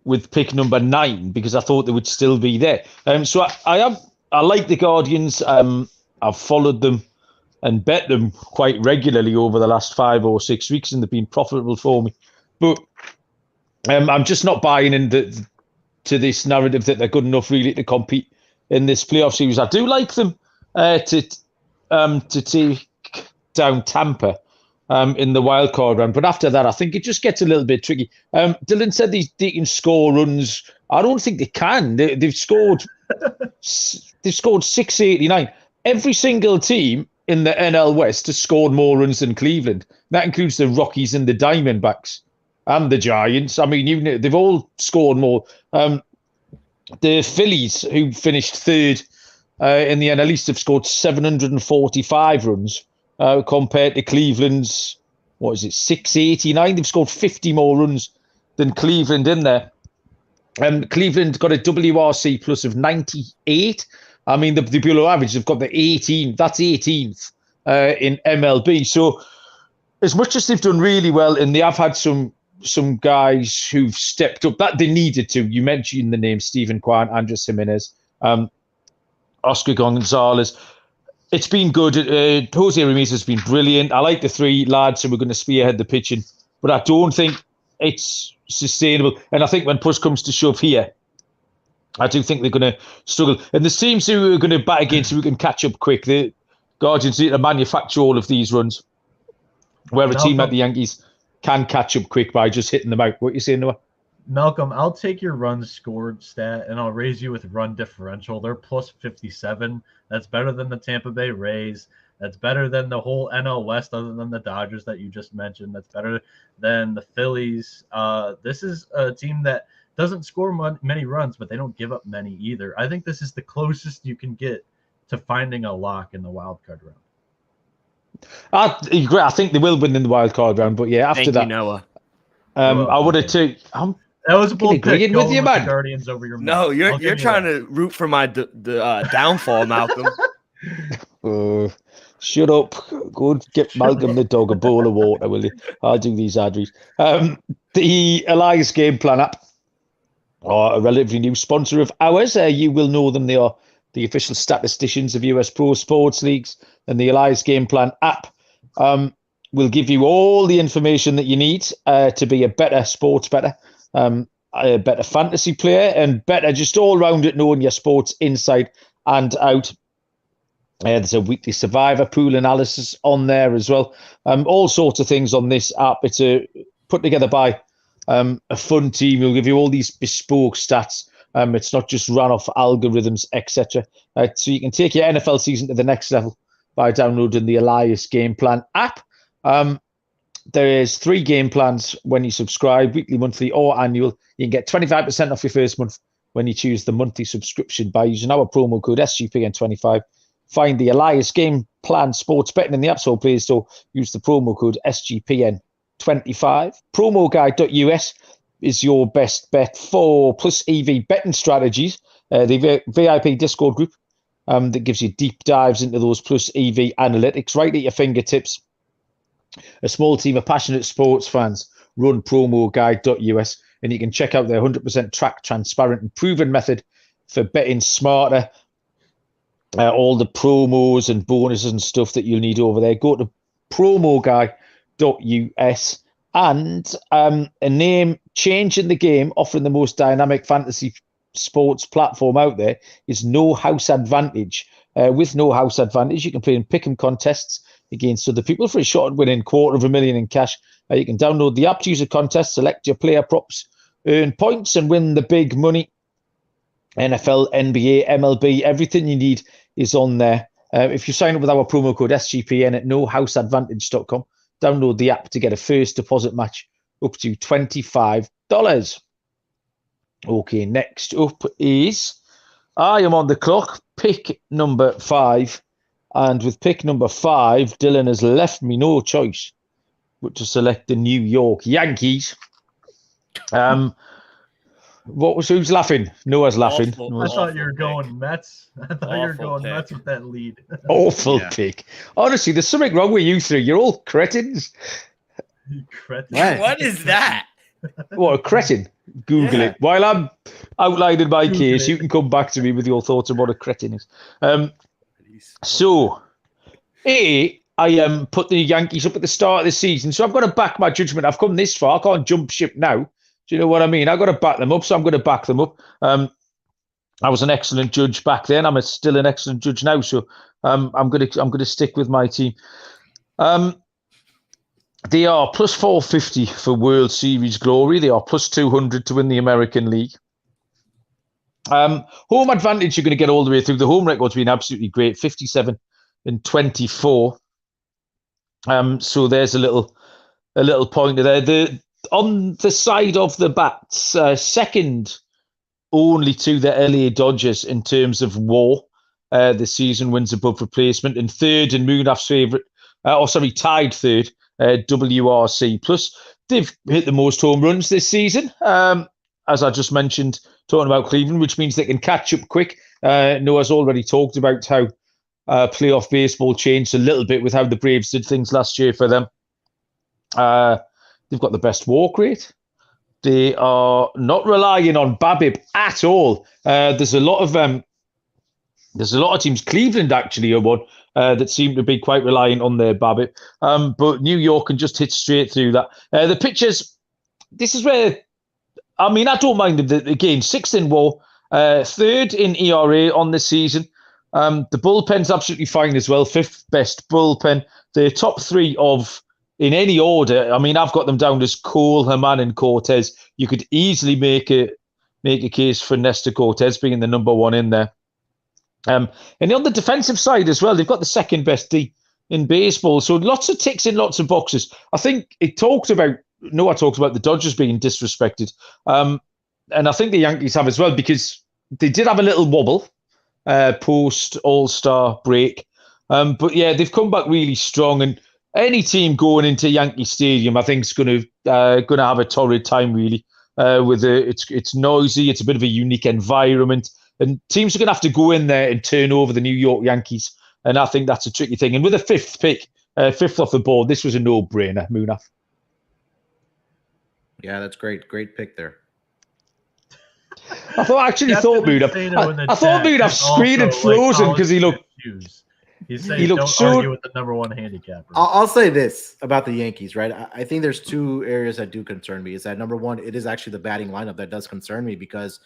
with pick number 9 because I thought they would still be there. So I like the Guardians. I've followed them and bet them quite regularly over the last 5 or 6 weeks, and they've been profitable for me. But I'm just not buying into this narrative that they're good enough really to compete in this playoff series. I do like them to take down Tampa in the wild card round, but after that, I think it just gets a little bit tricky. Dylan said they can score runs. I don't think they can. They've scored 689. Every single team in the NL West has scored more runs than Cleveland. That includes the Rockies and the Diamondbacks and the Giants. I mean, they've all scored more. The Phillies, who finished third in the NL East, have scored 745 runs compared to Cleveland's, 689? They've scored 50 more runs than Cleveland in there. Cleveland got a WRC plus of 98. I mean, the below average, they've got the 18th. That's 18th in MLB. So as much as they've done really well, and they have had some guys who've stepped up that they needed to. You mentioned the name Stephen Kwan, Andres Jimenez, Oscar Gonzalez. It's been good. Jose Ramirez has been brilliant. I like the 3 lads who are going to spearhead the pitching, but I don't think it's sustainable. And I think when push comes to shove here, I do think they're going to struggle. And the teams who are going to bat against who can catch up quick, the Guardians need to manufacture all of these runs, where a team like the Yankees can catch up quick by just hitting them out. What are you saying, Noah? Malcolm, I'll take your runs scored stat, and I'll raise you with run differential. They're plus 57. That's better than the Tampa Bay Rays. That's better than the whole NL West, other than the Dodgers that you just mentioned. That's better than the Phillies. This is a team that doesn't score many runs, but they don't give up many either. I think this is the closest you can get to finding a lock in the wild card round. I think they will win in the wild card round, but yeah, after that, Noah. I would have taken. That was a bold pick. With you, man. Guardians over your. No, you're trying to root for my downfall, Malcolm. Shut up. Go and get Malcolm the dog a bowl of water, will you? I'll do these ad reads. The Elias Game Plan app are a relatively new sponsor of ours. You will know them. They are the official statisticians of US Pro Sports Leagues, and the Elias Game Plan app will give you all the information that you need to be a better sports bettor, a better fantasy player, and better just all round at knowing your sports inside and out. There's a weekly survivor pool analysis on there as well. All sorts of things on this app. It's put together by a fun team who'll give you all these bespoke stats. It's not just run off algorithms, etc. So you can take your NFL season to the next level by downloading the Elias Game Plan app. There's 3 game plans when you subscribe, weekly, monthly, or annual. You can get 25% off your first month when you choose the monthly subscription by using our promo code SGPN25. Find the Elias Game Plan Sports Betting in the App Store Play Store. Use the promo code SGPN25. Promoguide.us is your best bet for plus EV betting strategies. The VIP Discord group that gives you deep dives into those plus EV analytics right at your fingertips. A small team of passionate sports fans run promoguide.us, and you can check out their 100% tracked, transparent, and proven method for betting smarter. All the promos and bonuses and stuff that you'll need over there. Go to promoguide.us, and a name change in the game, offering the most dynamic fantasy sports platform out there, is No House Advantage. with no house advantage. You can play in pick'em contests against other people for a shot at winning $250,000 in cash. You can download the app, choose a contest, select your player props, earn points, and win the big money. NFL, NBA, MLB, everything you need is on there. If you sign up with our promo code SGPN at nohouseadvantage.com, download the app to get a first deposit match up to $25. Okay, next up is I am on the clock, pick number 5. And with pick number 5, Dylan has left me no choice but to select the New York Yankees. Who's laughing? Noah's laughing. I thought you were going Mets. I thought you were going Mets with that lead. Awful pick. Honestly, there's something wrong with you three. You're all cretins. What is that? What, a cretin? Google it. While I'm outlining my case, you can come back to me with your thoughts on what a cretin is. So, I put the Yankees up at the start of the season, so I've got to back my judgment. I've come this far. I can't jump ship now. Do you know what I mean? I've got to back them up, so I'm going to back them up. I was an excellent judge back then. I'm still an excellent judge now, so I'm going to stick with my team. They are plus 450 for World Series glory. They are plus 200 to win the American League. Home advantage, you're going to get all the way through. The home record's been absolutely great, 57 and 24. So there's a little pointer there. On the side of the bats, second only to the LA Dodgers in terms of WAR. The season wins above replacement, and third in Munaf's favourite, tied third, WRC. Plus, they've hit the most home runs this season, as I just mentioned, talking about Cleveland, which means they can catch up quick. Noah's already talked about how playoff baseball changed a little bit with how the Braves did things last year for them. They've got the best walk rate. They are not relying on BABIP at all. There's a lot of teams. Cleveland actually are one that seem to be quite reliant on their BABIP. But New York can just hit straight through that. The pitchers. This is where, I don't mind them. Again, 6th in WAR, 3rd in ERA on this season. The bullpen's absolutely fine as well. 5th best bullpen. The top 3 in any order, I've got them down as Cole, Herman, and Cortez. You could easily make a case for Nestor Cortez being the number 1 in there. And on the defensive side as well, they've got the 2nd best D in baseball. So lots of ticks in lots of boxes. I think Noah talked about the Dodgers being disrespected. And I think the Yankees have as well, because they did have a little wobble post All-Star break. But yeah, they've come back really strong, and any team going into Yankee Stadium, I think, is going to have a torrid time, really. It's noisy, it's a bit of a unique environment, and teams are going to have to go in there and turn over the New York Yankees, and I think that's a tricky thing. And with a 5th pick, 5th off the board, this was a no-brainer, Munaf. Yeah, that's great. Great pick there. I thought Munaf screened and frozen because he looked. He's saying don't argue with the number 1 handicapper. I'll say this about the Yankees, right? I think there's 2 areas that do concern me. Is that number 1, it is actually the batting lineup that does concern me, because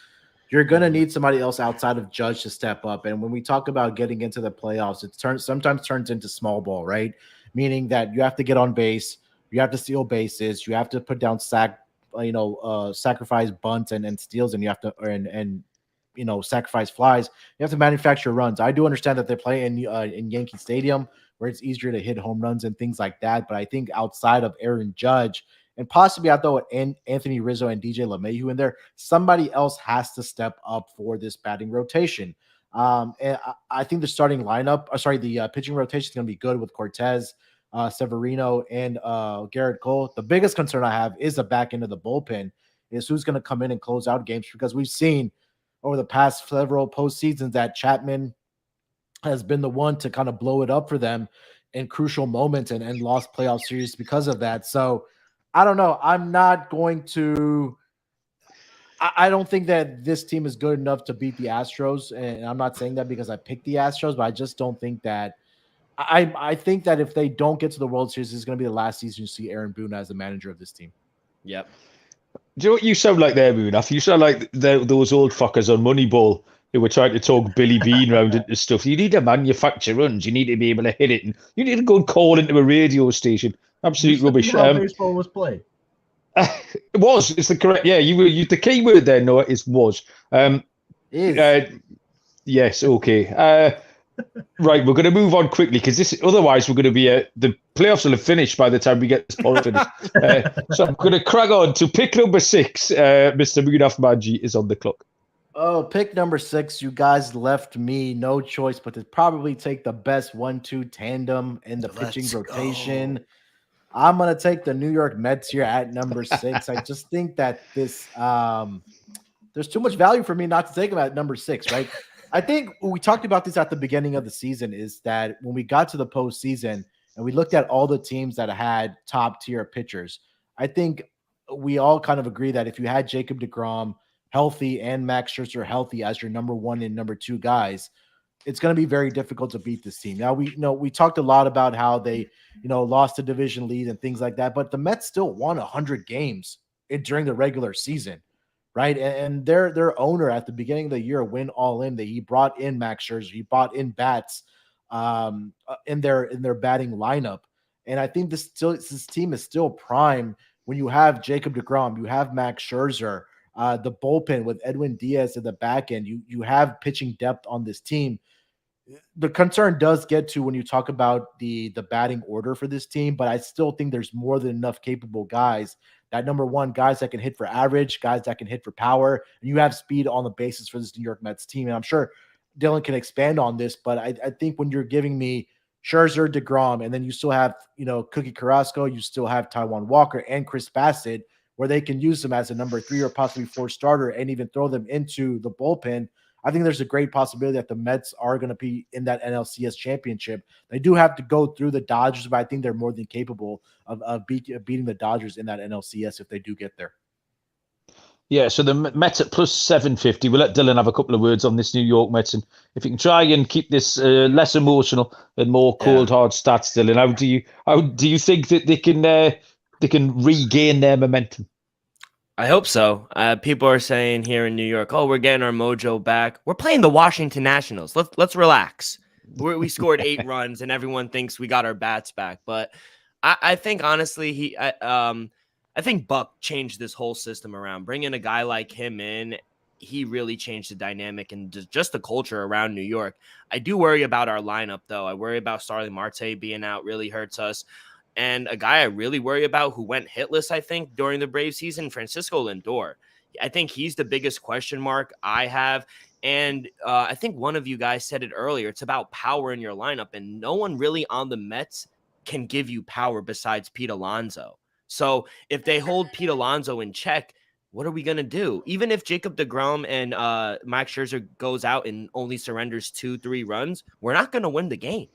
you're going to need somebody else outside of Judge to step up. And when we talk about getting into the playoffs, it sometimes turns into small ball, right? Meaning that you have to get on base, you have to steal bases, you have to put down sacrifice bunts and steals, and you have to sacrifice flies. You have to manufacture runs. I do understand that they play in Yankee Stadium, where it's easier to hit home runs and things like that. But I think outside of Aaron Judge, and possibly I throw Anthony Rizzo and DJ LeMahieu in there, somebody else has to step up for this batting rotation. And I think the starting lineup, the pitching rotation is going to be good with Cortez, Severino, and Garrett Cole. The biggest concern I have is the back end of the bullpen, is who's going to come in and close out games, because we've seen over the past several postseasons that Chapman has been the one to kind of blow it up for them in crucial moments and lost playoff series because of that. So I don't know. I'm not going to – I don't think that this team is good enough to beat the Astros, and I'm not saying that because I picked the Astros, but I just don't think that – I think that if they don't get to the World Series, this is going to be the last season you see Aaron Boone as the manager of this team. Yep. Do you know what you sound like there, Munaf? You sound like those old fuckers on Moneyball who were trying to talk Billy Bean round into stuff. You need to manufacture runs. You need to be able to hit it, and you need to go and call into a radio station. Absolute This rubbish. is how baseball was played. It was. It's the correct. Yeah, you. The key word there, Noah, is was. Yes. Okay. Right, we're going to move on quickly because otherwise we're going to be the playoffs will have finished by the time we get this pod finished. So I'm going to crack on to pick number 6. Mr. Munaf Manji is on the clock. Oh, pick number 6. You guys left me no choice but to probably take the best 1-2 tandem in the pitching rotation. I'm going to take the New York Mets here at number 6. I just think that this there's too much value for me not to take them at number 6, right? I think we talked about this at the beginning of the season is that when we got to the postseason and we looked at all the teams that had top tier pitchers, I think we all kind of agree that if you had Jacob deGrom healthy and Max Scherzer healthy as your number 1 and number 2 guys, it's going to be very difficult to beat this team. Now, we talked a lot about how they, lost the division lead and things like that, but the Mets still won 100 games during the regular season. Right. And their owner at the beginning of the year went all in. He brought in Max Scherzer. He brought in bats in their batting lineup. And I think this team is still prime when you have Jacob deGrom, you have Max Scherzer, the bullpen with Edwin Diaz at the back end. You have pitching depth on this team. The concern does get to when you talk about the batting order for this team, but I still think there's more than enough capable guys. That number 1, guys that can hit for average, guys that can hit for power, and you have speed on the basis for this New York Mets team. And I'm sure Dylan can expand on this, but I think when you're giving me Scherzer, deGrom, and then you still have, Cookie Carrasco, you still have Taijuan Walker and Chris Bassett, where they can use them as a number 3 or possibly 4 starter and even throw them into the bullpen. I think there's a great possibility that the Mets are going to be in that NLCS championship. They do have to go through the Dodgers, but I think they're more than capable of beating the Dodgers in that NLCS if they do get there. Yeah, so the Mets at plus 750. We'll let Dylan have a couple of words on this New York Mets, and if you can try and keep this less emotional and more cold hard stats, Dylan, how do you think that they can regain their momentum? I hope so. People are saying here in New York, "Oh, we're getting our mojo back." We're playing the Washington Nationals. Let's relax. We scored 8 runs, and everyone thinks we got our bats back. But I think honestly, I think Buck changed this whole system around. Bringing a guy like him in, he really changed the dynamic and just the culture around New York. I do worry about our lineup, though. I worry about Starling Marte being out really hurts us. And a guy I really worry about who went hitless, I think, during the Braves season, Francisco Lindor. I think he's the biggest question mark I have. And I think one of you guys said it earlier. It's about power in your lineup. And no one really on the Mets can give you power besides Pete Alonso. So if they hold Pete Alonso in check, what are we going to do? Even if Jacob deGrom and Max Scherzer goes out and only surrenders 2-3 runs, we're not going to win the game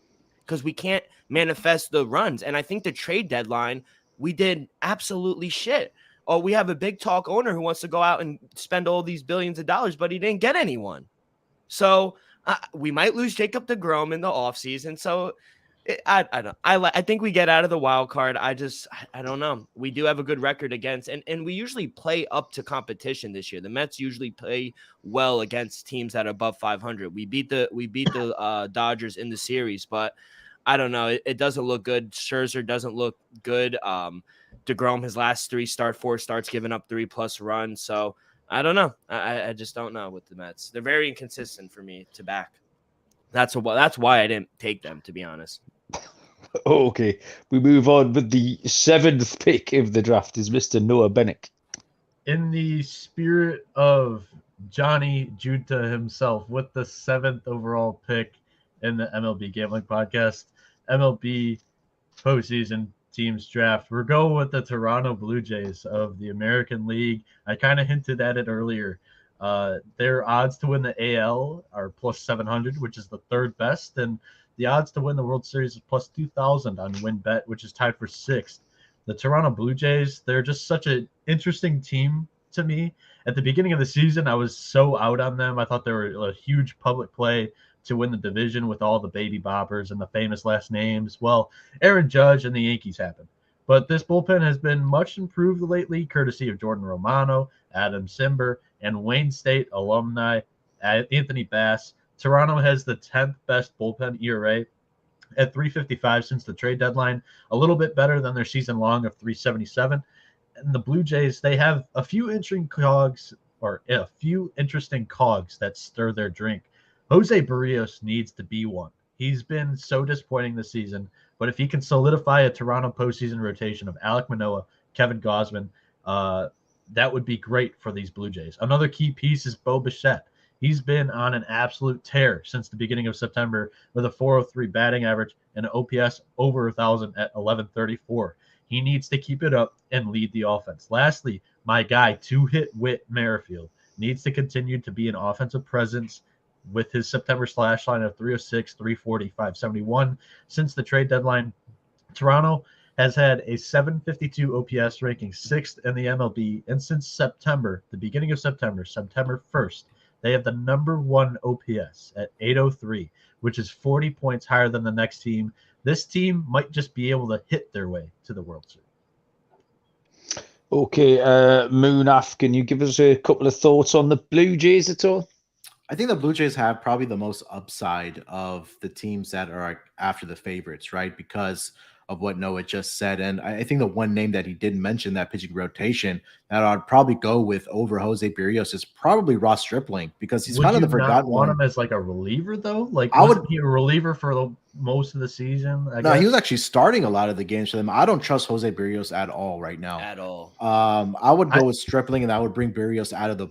because we can't manifest the runs. And I think the trade deadline, we did absolutely shit. Oh, we have a big talk owner who wants to go out and spend all these billions of dollars, but he didn't get anyone. So we might lose Jacob deGrom in the offseason. So I don't know. I think we get out of the wild card. I don't know. We do have a good record against, and we usually play up to competition this year. The Mets usually play well against teams that are above 500. We beat the Dodgers in the series, but I don't know. It doesn't look good. Scherzer doesn't look good. deGrom, his last 4 starts, giving up 3+ runs. So I don't know. I just don't know with the Mets. They're very inconsistent for me to back. That's why I didn't take them, to be honest. Okay, we move on with the 7th pick of the draft is Mr. Noah Bieniek. In the spirit of Johnny Junta himself, with the 7th overall pick in the MLB Gambling Podcast, MLB Postseason teams draft, we're going with the Toronto Blue Jays of the American League. I kind of hinted at it earlier. Their odds to win the AL are plus 700, which is the 3rd best, and the odds to win the World Series is plus 2,000 on WinBet, which is tied for 6th. The Toronto Blue Jays, they're just such an interesting team to me. At the beginning of the season, I was so out on them. I thought they were a huge public play to win the division with all the baby boppers and the famous last names. Well, Aaron Judge and the Yankees happened. But this bullpen has been much improved lately, courtesy of Jordan Romano, Adam Simber, and Wayne State alumni Anthony Bass. Toronto has the 10th best bullpen ERA at 3.55 since the trade deadline, a little bit better than their season long of 3.77. And the Blue Jays, they have a few interesting cogs that stir their drink. Jose Barrios needs to be one. He's been so disappointing this season, but if he can solidify a Toronto postseason rotation of Alek Manoah, Kevin Gausman, that would be great for these Blue Jays. Another key piece is Bo Bichette. He's been on an absolute tear since the beginning of September with a 403 batting average and an OPS over 1,000 at 1134. He needs to keep it up and lead the offense. Lastly, my guy, two-hit Whit Merrifield, needs to continue to be an offensive presence with his September slash line of 306, 340, 571. Since the trade deadline, Toronto has had a 752 OPS ranking 6th in the MLB. And since September, the beginning of September 1st, they have the number 1 OPS at 803, which is 40 points higher than the next team. This team might just be able to hit their way to the World Series. Okay, Munaf, can you give us a couple of thoughts on the Blue Jays at all? I think the Blue Jays have probably the most upside of the teams that are after the favorites, right? Because of what Noah just said. And I think the one name that he didn't mention, that pitching rotation, that I'd probably go with over Jose Barrios is probably Ross Stripling, because he's kind of the forgotten one. Want him as like a reliever though? Like, wasn't he a reliever for most of the season? No, he was actually starting a lot of the games for them. I don't trust Jose Barrios at all right now. At all. I would go with Stripling, and I would bring Barrios out of the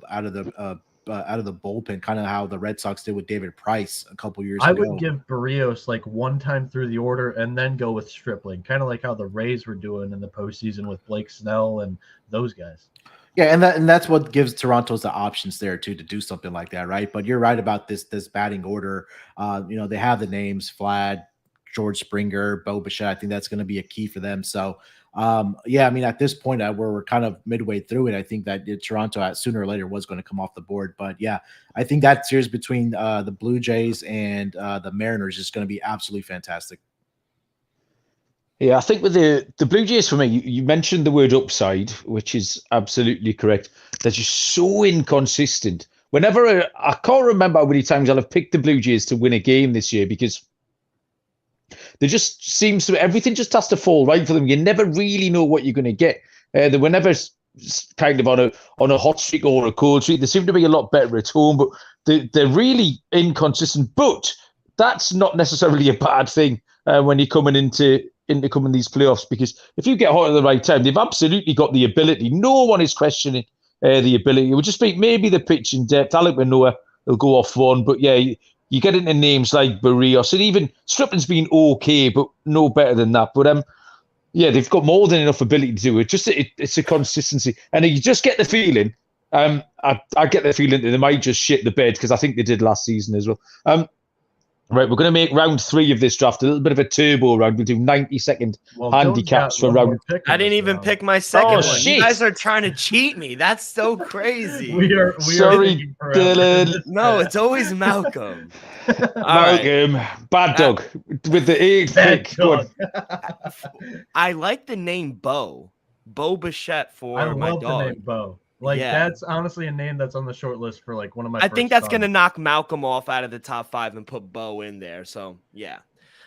bullpen, kind of how the Red Sox did with David Price a couple years ago. I would give Barrios like one time through the order and then go with Stripling, kind of like how the Rays were doing in the postseason with Blake Snell and those guys. Yeah, and that's what gives Toronto's the options there too to do something like that, right? But you're right about this batting order. They have the names Vlad, George Springer, Bo Bichette. I think that's going to be a key for them. So at this point, where we're kind of midway through it, I think that Toronto sooner or later was going to come off the board. But yeah, I think that series between the Blue Jays and the Mariners is going to be absolutely fantastic. Yeah, I think with the Blue Jays, for me, you mentioned the word upside, which is absolutely correct. They're just so inconsistent. Whenever I can't remember how many times I'll have picked the Blue Jays to win a game this year, because there just seems to be everything just has to fall right for them. You never really know what you're going to get. They were never kind of on a hot streak or a cold streak. They seem to be a lot better at home, but they're really inconsistent. But that's not necessarily a bad thing when you're coming into these playoffs, because if you get hot at the right time, they've absolutely got the ability. No one is questioning the ability. It would just be maybe the pitching depth. Alek Manoah will go off one, but yeah. You get into names like Barrios, and even Stripling's been okay, but no better than that. But they've got more than enough ability to do it. Just it's a consistency, and you just get the feeling. I get the feeling that they might just shit the bed, because I think they did last season as well. Right, we're going to make round 3 of this draft a little bit of a turbo round. We'll do 90-second handicaps for round. I didn't even pick my second one. Shit. You guys are trying to cheat me. That's so crazy. we are Sorry, Dylan. No, it's always Malcolm. Malcolm, bad dog with the 8th pick. I like the name Bo Bichette for my dog. I love the name Bo. That's honestly a name that's on the short list for like one of my. I think that's going to knock Malcolm off out of the top 5 and put Bo in there. So yeah.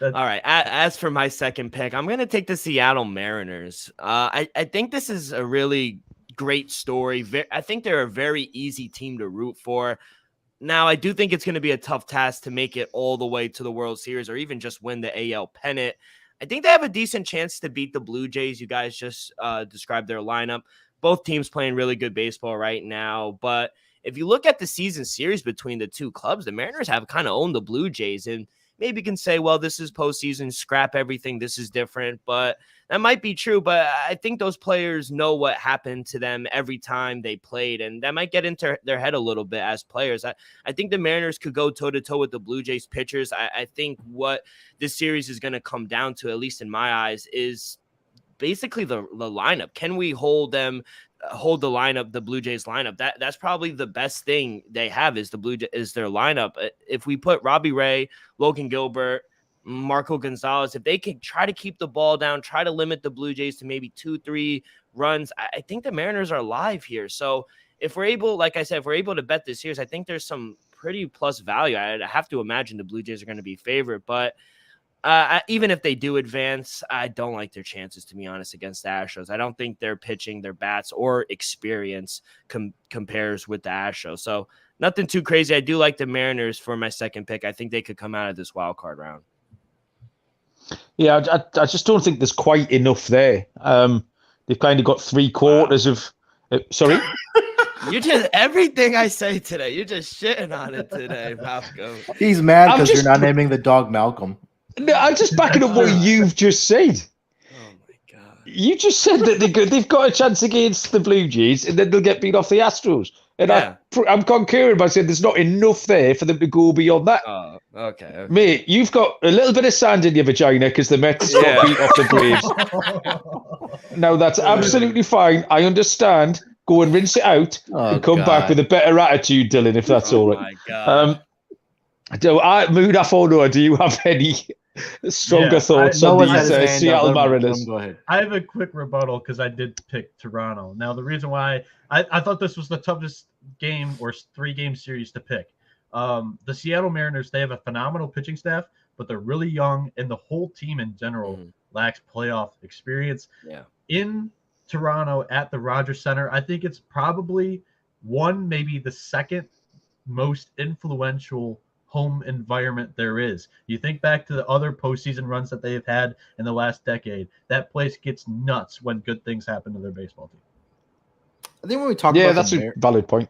All right. As for my second pick, I'm going to take the Seattle Mariners. I think this is a really great story. I think they're a very easy team to root for. Now, I do think it's going to be a tough task to make it all the way to the World Series or even just win the AL pennant. I think they have a decent chance to beat the Blue Jays. You guys just described their lineup. Both teams playing really good baseball right now. But if you look at the season series between the two clubs, the Mariners have kind of owned the Blue Jays. And maybe you can say, well, this is postseason, scrap everything. This is different. But that might be true. But I think those players know what happened to them every time they played. And that might get into their head a little bit as players. I think the Mariners could go toe-to-toe with the Blue Jays pitchers. I think what this series is going to come down to, at least in my eyes, is basically the lineup. Can we hold the lineup, the Blue Jays lineup? That's probably the best thing they have is their lineup. If we put Robbie Ray, Logan Gilbert, Marco Gonzalez, if they can try to keep the ball down, try to limit the Blue Jays to maybe 2-3 runs, I think the Mariners are live here. So if we're able, like I said, if we're able to bet this series, I think there's some pretty plus value. I have to imagine the Blue Jays are going to be favored, but even if they do advance, I don't like their chances, to be honest, against the Astros. I don't think their pitching, their bats, or experience compares with the Astros. So nothing too crazy. I do like the Mariners for my second pick. I think they could come out of this wild card round. Yeah, I just don't think there's quite enough there. They've kind of got three quarters of. Sorry. You just everything I say today. You're just shitting on it today, Malcolm. He's mad because you're not naming the dog Malcolm. No, I'm just backing up what you've just said. Oh my god! You just said that they've got a chance against the Blue Jays, and then they'll get beat off the Astros. And Yeah. I'm concurring by saying there's not enough there for them to go beyond that. Oh, okay. Mate, you've got a little bit of sand in your vagina because the Mets got beat off the Braves. Now, that's absolutely fine. I understand. Go and rinse it out and come back with a better attitude, Dylan, if that's all right. My god. Munaf or Noah, do you have any stronger thoughts on these Seattle Mariners? Go ahead. I have a quick rebuttal because I did pick Toronto. Now, the reason why I thought this was the toughest game or 3-game series to pick. The Seattle Mariners, they have a phenomenal pitching staff, but they're really young, and the whole team in general lacks playoff experience. Yeah. In Toronto at the Rogers Center, I think it's probably maybe the second most influential home environment there is. You think back to the other postseason runs that they've had in the last decade, that place gets nuts when good things happen to their baseball team. I think when we talk about that's a valid point.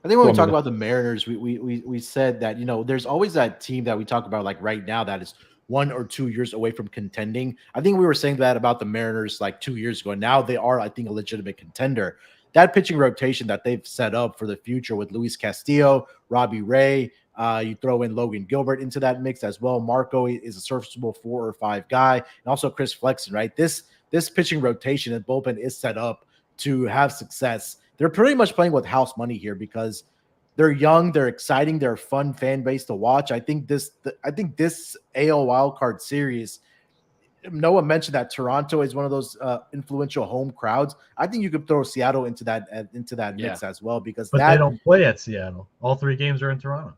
I think when we talk about the Mariners, we said that, there's always that team that we talk about like right now that is 1 or 2 years away from contending. I think we were saying that about the Mariners like 2 years ago. And now they are, I think, a legitimate contender. That pitching rotation that they've set up for the future with Luis Castillo, Robbie Ray, you throw in Logan Gilbert into that mix as well. Marco is a serviceable 4 or 5 guy, and also Chris Flexen, right? This pitching rotation and bullpen is set up to have success. They're pretty much playing with house money here because they're young, they're exciting, they're a fun fan base to watch. I think this AL wildcard series, Noah mentioned that Toronto is one of those influential home crowds. I think you could throw Seattle into that mix as well because they don't play at Seattle. All 3 games are in Toronto.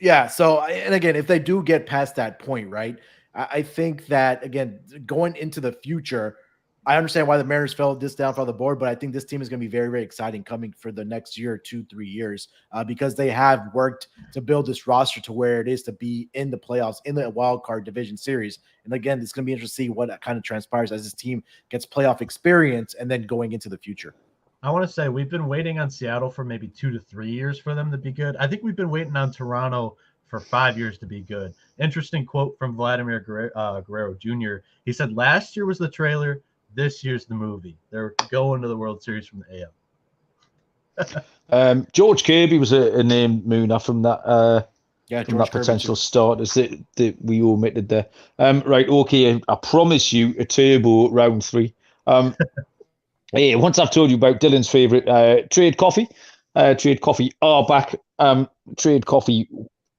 Yeah. So, and again, if they do get past that point, right, I think that, again, going into the future, I understand why the Mariners fell this down from the board, but I think this team is going to be very, very exciting coming for the next year, 2-3 years, because they have worked to build this roster to where it is to be in the playoffs, in the wild card division series. And again, it's going to be interesting to see what kind of transpires as this team gets playoff experience and then going into the future. I want to say we've been waiting on Seattle for maybe 2 to 3 years for them to be good. I think we've been waiting on Toronto for 5 years to be good. Interesting quote from Vladimir Guerrero Jr. He said, last year was the trailer. This year's the movie. They're going to the World Series from the AL. George Kirby was a name, Munaf, from that from that potential starters that we omitted there. Right, okay. I promise you a turbo round 3. Hey, once I've told you about Dylan's favourite Trade Coffee. Trade Coffee are back. Trade Coffee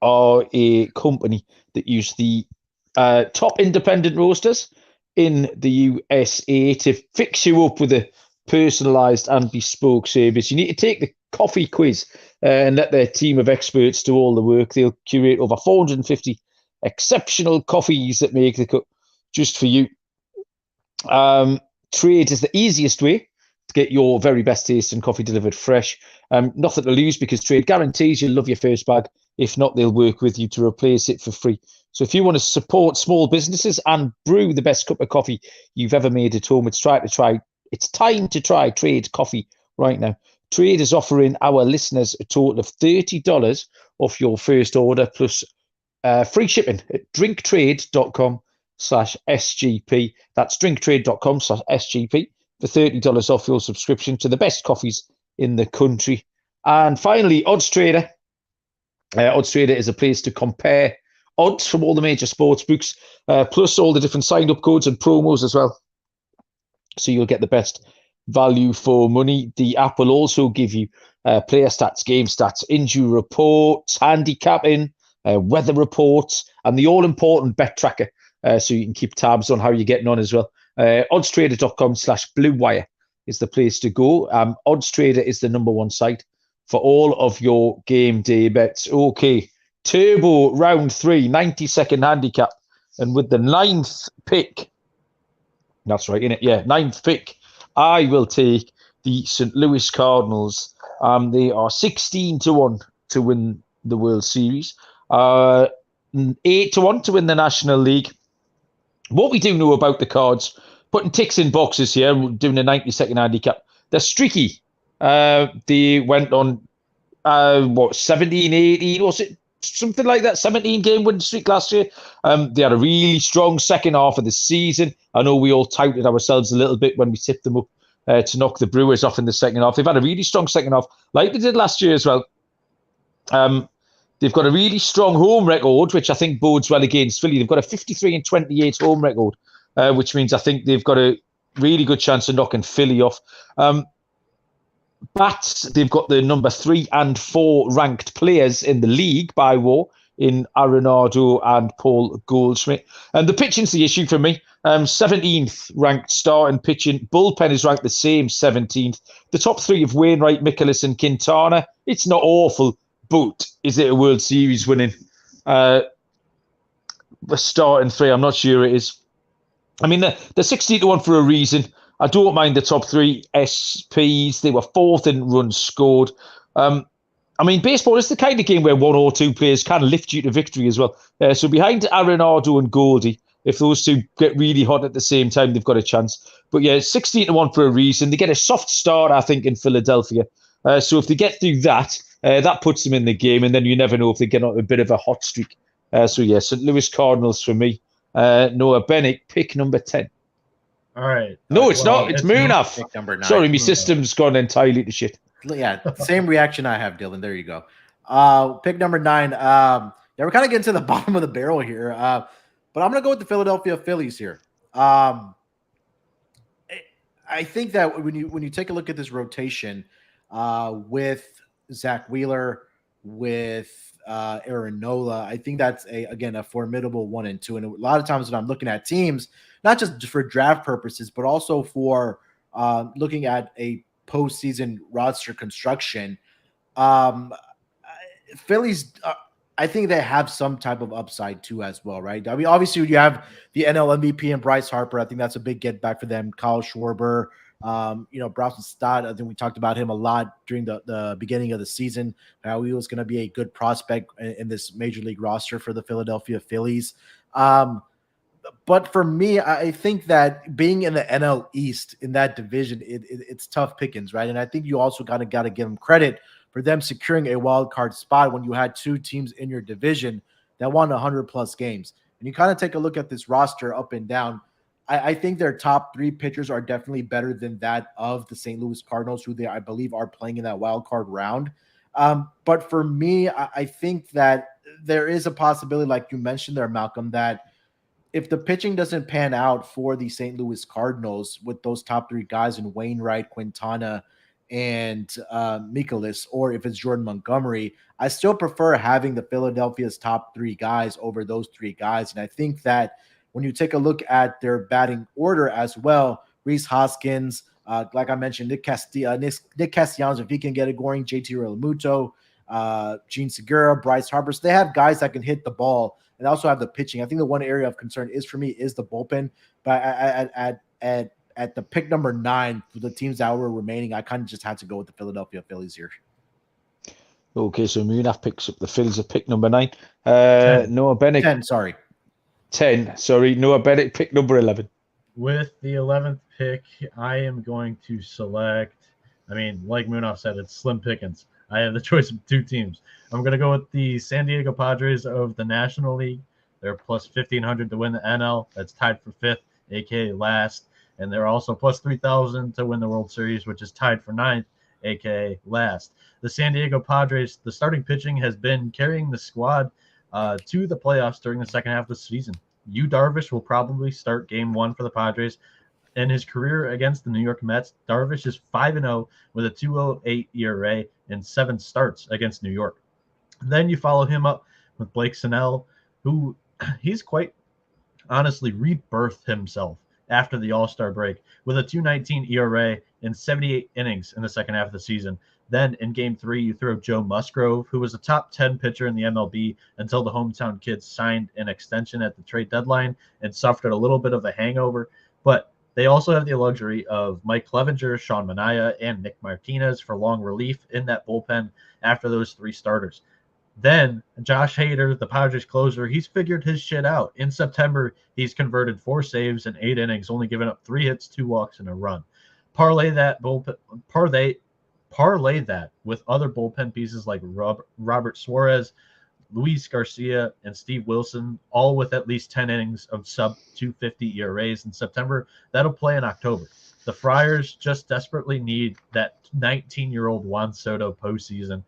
are a company that use the top independent roasters in the USA to fix you up with a personalized and bespoke service. You need to take the coffee quiz and let their team of experts do all the work. They'll curate over 450 exceptional coffees that make the cup just for you. Trade is the easiest way to get your very best tasting coffee delivered fresh. Nothing to lose because Trade guarantees you'll love your first bag. If not, they'll work with you to replace it for free. So if you want to support small businesses and brew the best cup of coffee you've ever made at home, it's time to try Trade Coffee right now. Trade is offering our listeners a total of $30 off your first order plus free shipping at drinktrade.com/SGP. That's drinktrade.com/SGP for $30 off your subscription to the best coffees in the country. And finally, OddsTrader. OddsTrader is a place to compare odds from all the major sports books, plus all the different sign-up codes and promos as well. So you'll get the best value for money. The app will also give you player stats, game stats, injury reports, handicapping, weather reports, and the all-important bet tracker, so you can keep tabs on how you're getting on as well. OddsTrader.com/Blue Wire is the place to go. OddsTrader is the #1 site for all of your game day bets. Okay, Turbo round 3, 90-second handicap. And with the 9th pick, that's right, innit? Yeah, 9th pick, I will take the St. Louis Cardinals. They are 16-1 to win the World Series, 8-1 to win the National League. What we do know about the Cards, putting ticks in boxes here, doing a 90-second handicap, they're streaky. They went on, 17, 18, was it? Something like that, 17-game win streak last year. They had a really strong second half of the season. I know we all touted ourselves a little bit when we tipped them up to knock the Brewers off in the second half. They've had a really strong second half, like they did last year as well. They've got a really strong home record, which I think bodes well against Philly. They've got a 53-28 home record, which means I think they've got a really good chance of knocking Philly off. Bats, they've got the number 3 and 4 ranked players in the league by WAR in Arenado and Paul Goldschmidt. And the pitching's the issue for me. 17th ranked starting pitching. Bullpen is ranked the same, 17th. The top 3 of Wainwright, Mikolas and Quintana. It's not awful, but is it a World Series winning? The starting 3, I'm not sure it is. I mean, they're 16-1 for a reason. I don't mind the top 3 SPs. They were 4th in runs scored. I mean, baseball is the kind of game where 1 or 2 players can lift you to victory as well. So behind Arenado and Goldie, if those 2 get really hot at the same time, they've got a chance. But yeah, 16-1 for a reason. They get a soft start, I think, in Philadelphia. So if they get through that, that puts them in the game. And then you never know if they get on a bit of a hot streak. So yeah, St. Louis Cardinals for me. Noah Bieniek, pick number 10. All right. No, it's not. It's Munaf. Pick number 9. Sorry, my system's gone entirely to shit. Yeah, same reaction I have, Dylan. There you go. Pick number 9. Yeah, we're kind of getting to the bottom of the barrel here. But I'm going to go with the Philadelphia Phillies here. I think that when you take a look at this rotation with Zach Wheeler, with Aaron Nola, I think that's a formidable 1 and 2. And a lot of times when I'm looking at teams, not just for draft purposes, but also for looking at a postseason roster construction, Phillies, I think they have some type of upside too as well, right? I mean, obviously you have the NL MVP and Bryce Harper. I think that's a big get back for them. Kyle Schwarber, Bronson Stott. I think we talked about him a lot during the beginning of the season, how he was going to be a good prospect in this major league roster for the Philadelphia Phillies. But for me, I think that being in the NL East in that division, it's tough pickings, right? And I think you also got to give them credit for them securing a wild card spot when you had 2 teams in your division that won 100+ games. And you kind of take a look at this roster up and down. I think their top 3 pitchers are definitely better than that of the St. Louis Cardinals, who I believe are playing in that wild card round. But for me, I think that there is a possibility, like you mentioned there, Malcolm, that if the pitching doesn't pan out for the St. Louis Cardinals with those top 3 guys in Wainwright, Quintana, and Mikolas, or if it's Jordan Montgomery, I still prefer having the Philadelphia's top 3 guys over those 3 guys. And I think that when you take a look at their batting order as well, Rhys Hoskins, like I mentioned, Nick Castellanos, if he can get it going, JT Realmuto, Gene Segura, Bryce Harper. So they have guys that can hit the ball and also have the pitching. I think the one area of concern is for me is the bullpen. But at the pick number 9 for the teams that were remaining, I kind of just had to go with the Philadelphia Phillies here. Okay, so Munaf picks up the Phillies at pick number 9. Noah Bieniek. 10, sorry. 10. Sorry, Noah Bieniek, pick number 11. With the 11th pick, I am going to select, I mean, like Munaf said, it's slim pickings. I have the choice of 2 teams. I'm going to go with the San Diego Padres of the National League. They're plus 1,500 to win the NL. That's tied for 5th, aka last. And they're also plus 3,000 to win the World Series, which is tied for 9th, aka last. The San Diego Padres, the starting pitching has been carrying the squad to the playoffs during the second half of the season. Yu Darvish will probably start game 1 for the Padres. In his career against the New York Mets, Darvish is 5-0 with a 2.08 ERA and 7 starts against New York. Then you follow him up with Blake Snell, who he's quite honestly rebirthed himself after the All-Star break with a 2.19 ERA in 78 innings in the second half of the season. Then in game 3, you throw Joe Musgrove, who was a top 10 pitcher in the MLB until the hometown kids signed an extension at the trade deadline and suffered a little bit of a hangover. But they also have the luxury of Mike Clevenger, Sean Manaea, and Nick Martinez for long relief in that bullpen after those 3 starters. Then Josh Hader, the Padres closer, he's figured his shit out. In September, he's converted 4 saves in 8 innings, only giving up 3 hits, 2 walks, and a run. Parlay that with other bullpen pieces like Robert Suarez, Luis Garcia, and Steve Wilson, all with at least 10 innings of sub-250 ERAs in September. That'll play in October. The Friars just desperately need that 19-year-old Juan Soto postseason.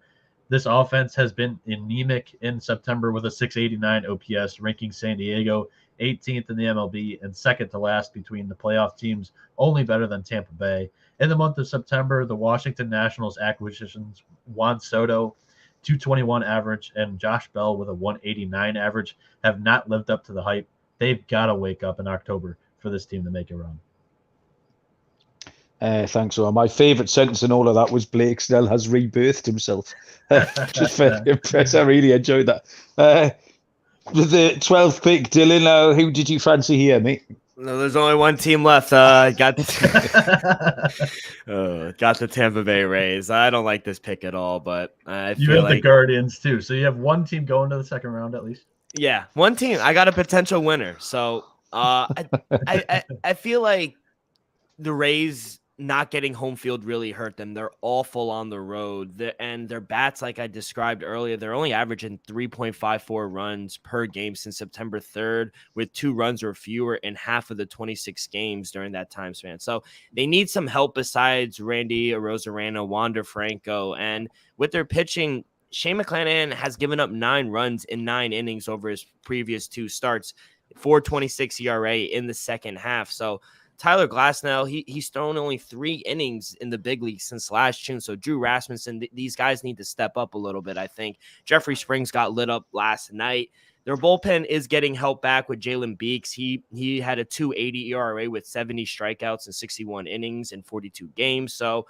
This offense has been anemic in September with a 689 OPS, ranking San Diego 18th in the MLB and second to last between the playoff teams, only better than Tampa Bay. In the month of September, the Washington Nationals acquisitions Juan Soto, 221 average, and Josh Bell with a 189 average have not lived up to the hype. They've got to wake up in October for this team to make a run. Thanks, Owen. My favourite sentence in all of that was Blake Snell has rebirthed himself. Just very impressed. I really enjoyed that. With the 12th pick, Dylan, who did you fancy here, mate? No, there's only one team left. Got the Tampa Bay Rays. I don't like this pick at all, but I feel like the Guardians too. So you have one team going to the second round at least. Yeah, one team. I got a potential winner. So I feel like the Rays not getting home field really hurt them. They're awful on the road. And their bats, like I described earlier, they're only averaging 3.54 runs per game since September 3rd, with 2 runs or fewer in half of the 26 games during that time span. So they need some help besides Randy Arozarena, Wander Franco. And with their pitching, Shane McClanahan has given up 9 runs in 9 innings over his previous 2 starts, 4.26 ERA in the second half. So Tyler Glasnow, he's thrown only 3 innings in the big league since last June. So Drew Rasmussen, these guys need to step up a little bit, I think. Jeffrey Springs got lit up last night. Their bullpen is getting help back with Jalen Beeks. He had a 2.80 ERA with 70 strikeouts in 61 innings in 42 games. So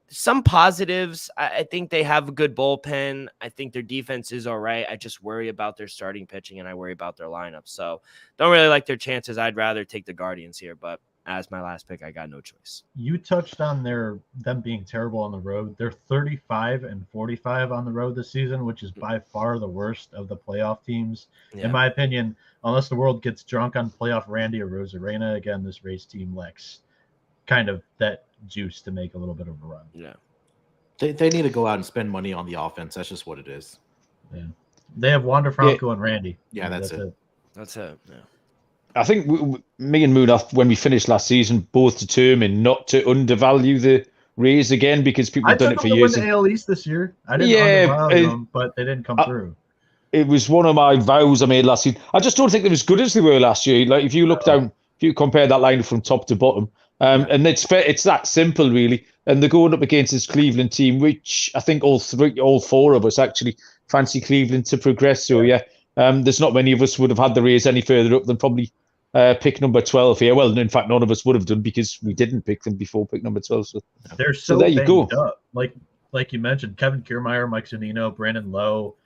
some positives. I think they have a good bullpen. I think their defense is all right. I just worry about their starting pitching, and I worry about their lineup. So don't really like their chances. I'd rather take the Guardians here, but as my last pick, I got no choice. You touched on them being terrible on the road. They're 35-45 on the road this season, which is by far the worst of the playoff teams. Yeah. In my opinion, unless the world gets drunk on playoff Randy or Arozarena, again, this Rays team lacks kind of that juice to make a little bit of a run. Yeah. They need to go out and spend money on the offense. That's just what it is. Yeah. They have Wander Franco and Randy. Yeah, that's it. That's it. Yeah. I think me and Munaf, when we finished last season, both determined not to undervalue the Rays again because people have done it for years. I took them to win the AL East this year. I didn't undervalue them, but they didn't come through. It was one of my vows I made last season. I just don't think they're as good as they were last year. Like if you look down, if you compare that lineup from top to bottom, and it's that simple really. And they're going up against this Cleveland team, which I think all 4 of us actually fancy Cleveland to progress. So yeah, there's not many of us would have had the Rays any further up than probably pick number 12 here. Well, in fact, none of us would have done because we didn't pick them before pick number 12. So they're so there you go. Up. Like you mentioned, Kevin Kiermaier, Mike Zunino, Brandon Lowe,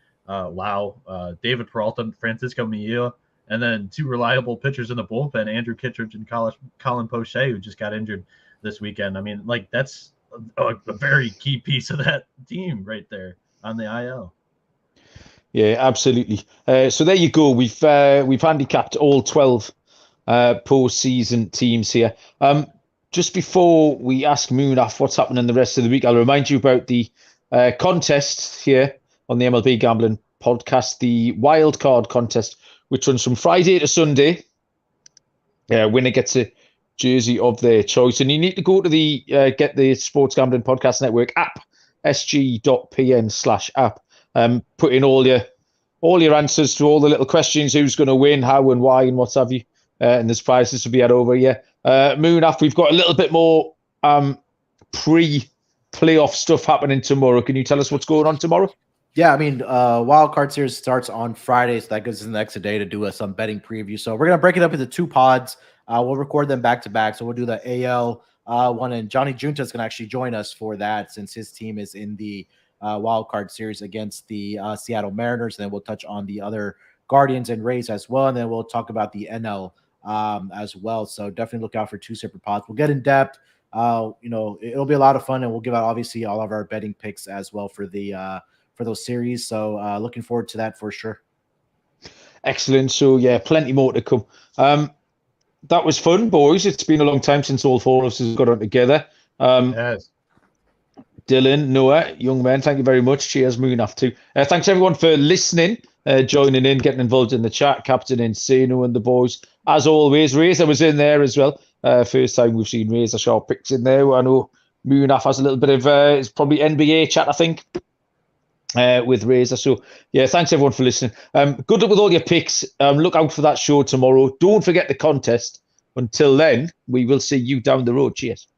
David Peralta, Francisco Mejia, and then 2 reliable pitchers in the bullpen, Andrew Kittredge and Colin Poche, who just got injured this weekend. I mean, like that's a very key piece of that team right there on the IL. Yeah, absolutely. So there you go. We've handicapped all 12 postseason teams here. Just before we ask Munaf what's happening the rest of the week, I'll remind you about the contest here on the MLB Gambling Podcast, the wild card contest, which runs from Friday to Sunday. Winner gets a jersey of their choice, and you need to go to the get the Sports Gambling Podcast Network app, sg.pn/app. Put in all your answers to all the little questions: who's going to win, how and why, and what have you. And there's prizes to be had over here. Munaf, we've got a little bit more pre-playoff stuff happening tomorrow. Can you tell us what's going on tomorrow? Yeah, I mean, Wild Card Series starts on Friday, so that gives us an extra day to do some betting preview. So we're going to break it up into 2 pods. We'll record them back to back. So we'll do the AL one, and Johnny Junta is going to actually join us for that since his team is in the wild card series against the Seattle Mariners. And then we'll touch on the other Guardians and Rays as well, and then we'll talk about the NL as well. So definitely look out for 2 separate pods. We'll get in depth. It'll be a lot of fun, and we'll give out obviously all of our betting picks as well for the for those series. So looking forward to that for sure. Excellent. So yeah, plenty more to come. That was fun, boys. It's been a long time since all 4 of us have got on together. Yes. Dylan, Noah, young men, thank you very much. Cheers, Munaf too. Thanks everyone for listening, joining in, getting involved in the chat, Captain Insano and the boys. As always, Razor was in there as well. First time we've seen Razor Sharp picks in there. I know Munaf has a little bit of it's probably NBA chat, I think, with Razor. So yeah, thanks everyone for listening. Good luck with all your picks. Look out for that show tomorrow. Don't forget the contest. Until then, we will see you down the road. Cheers.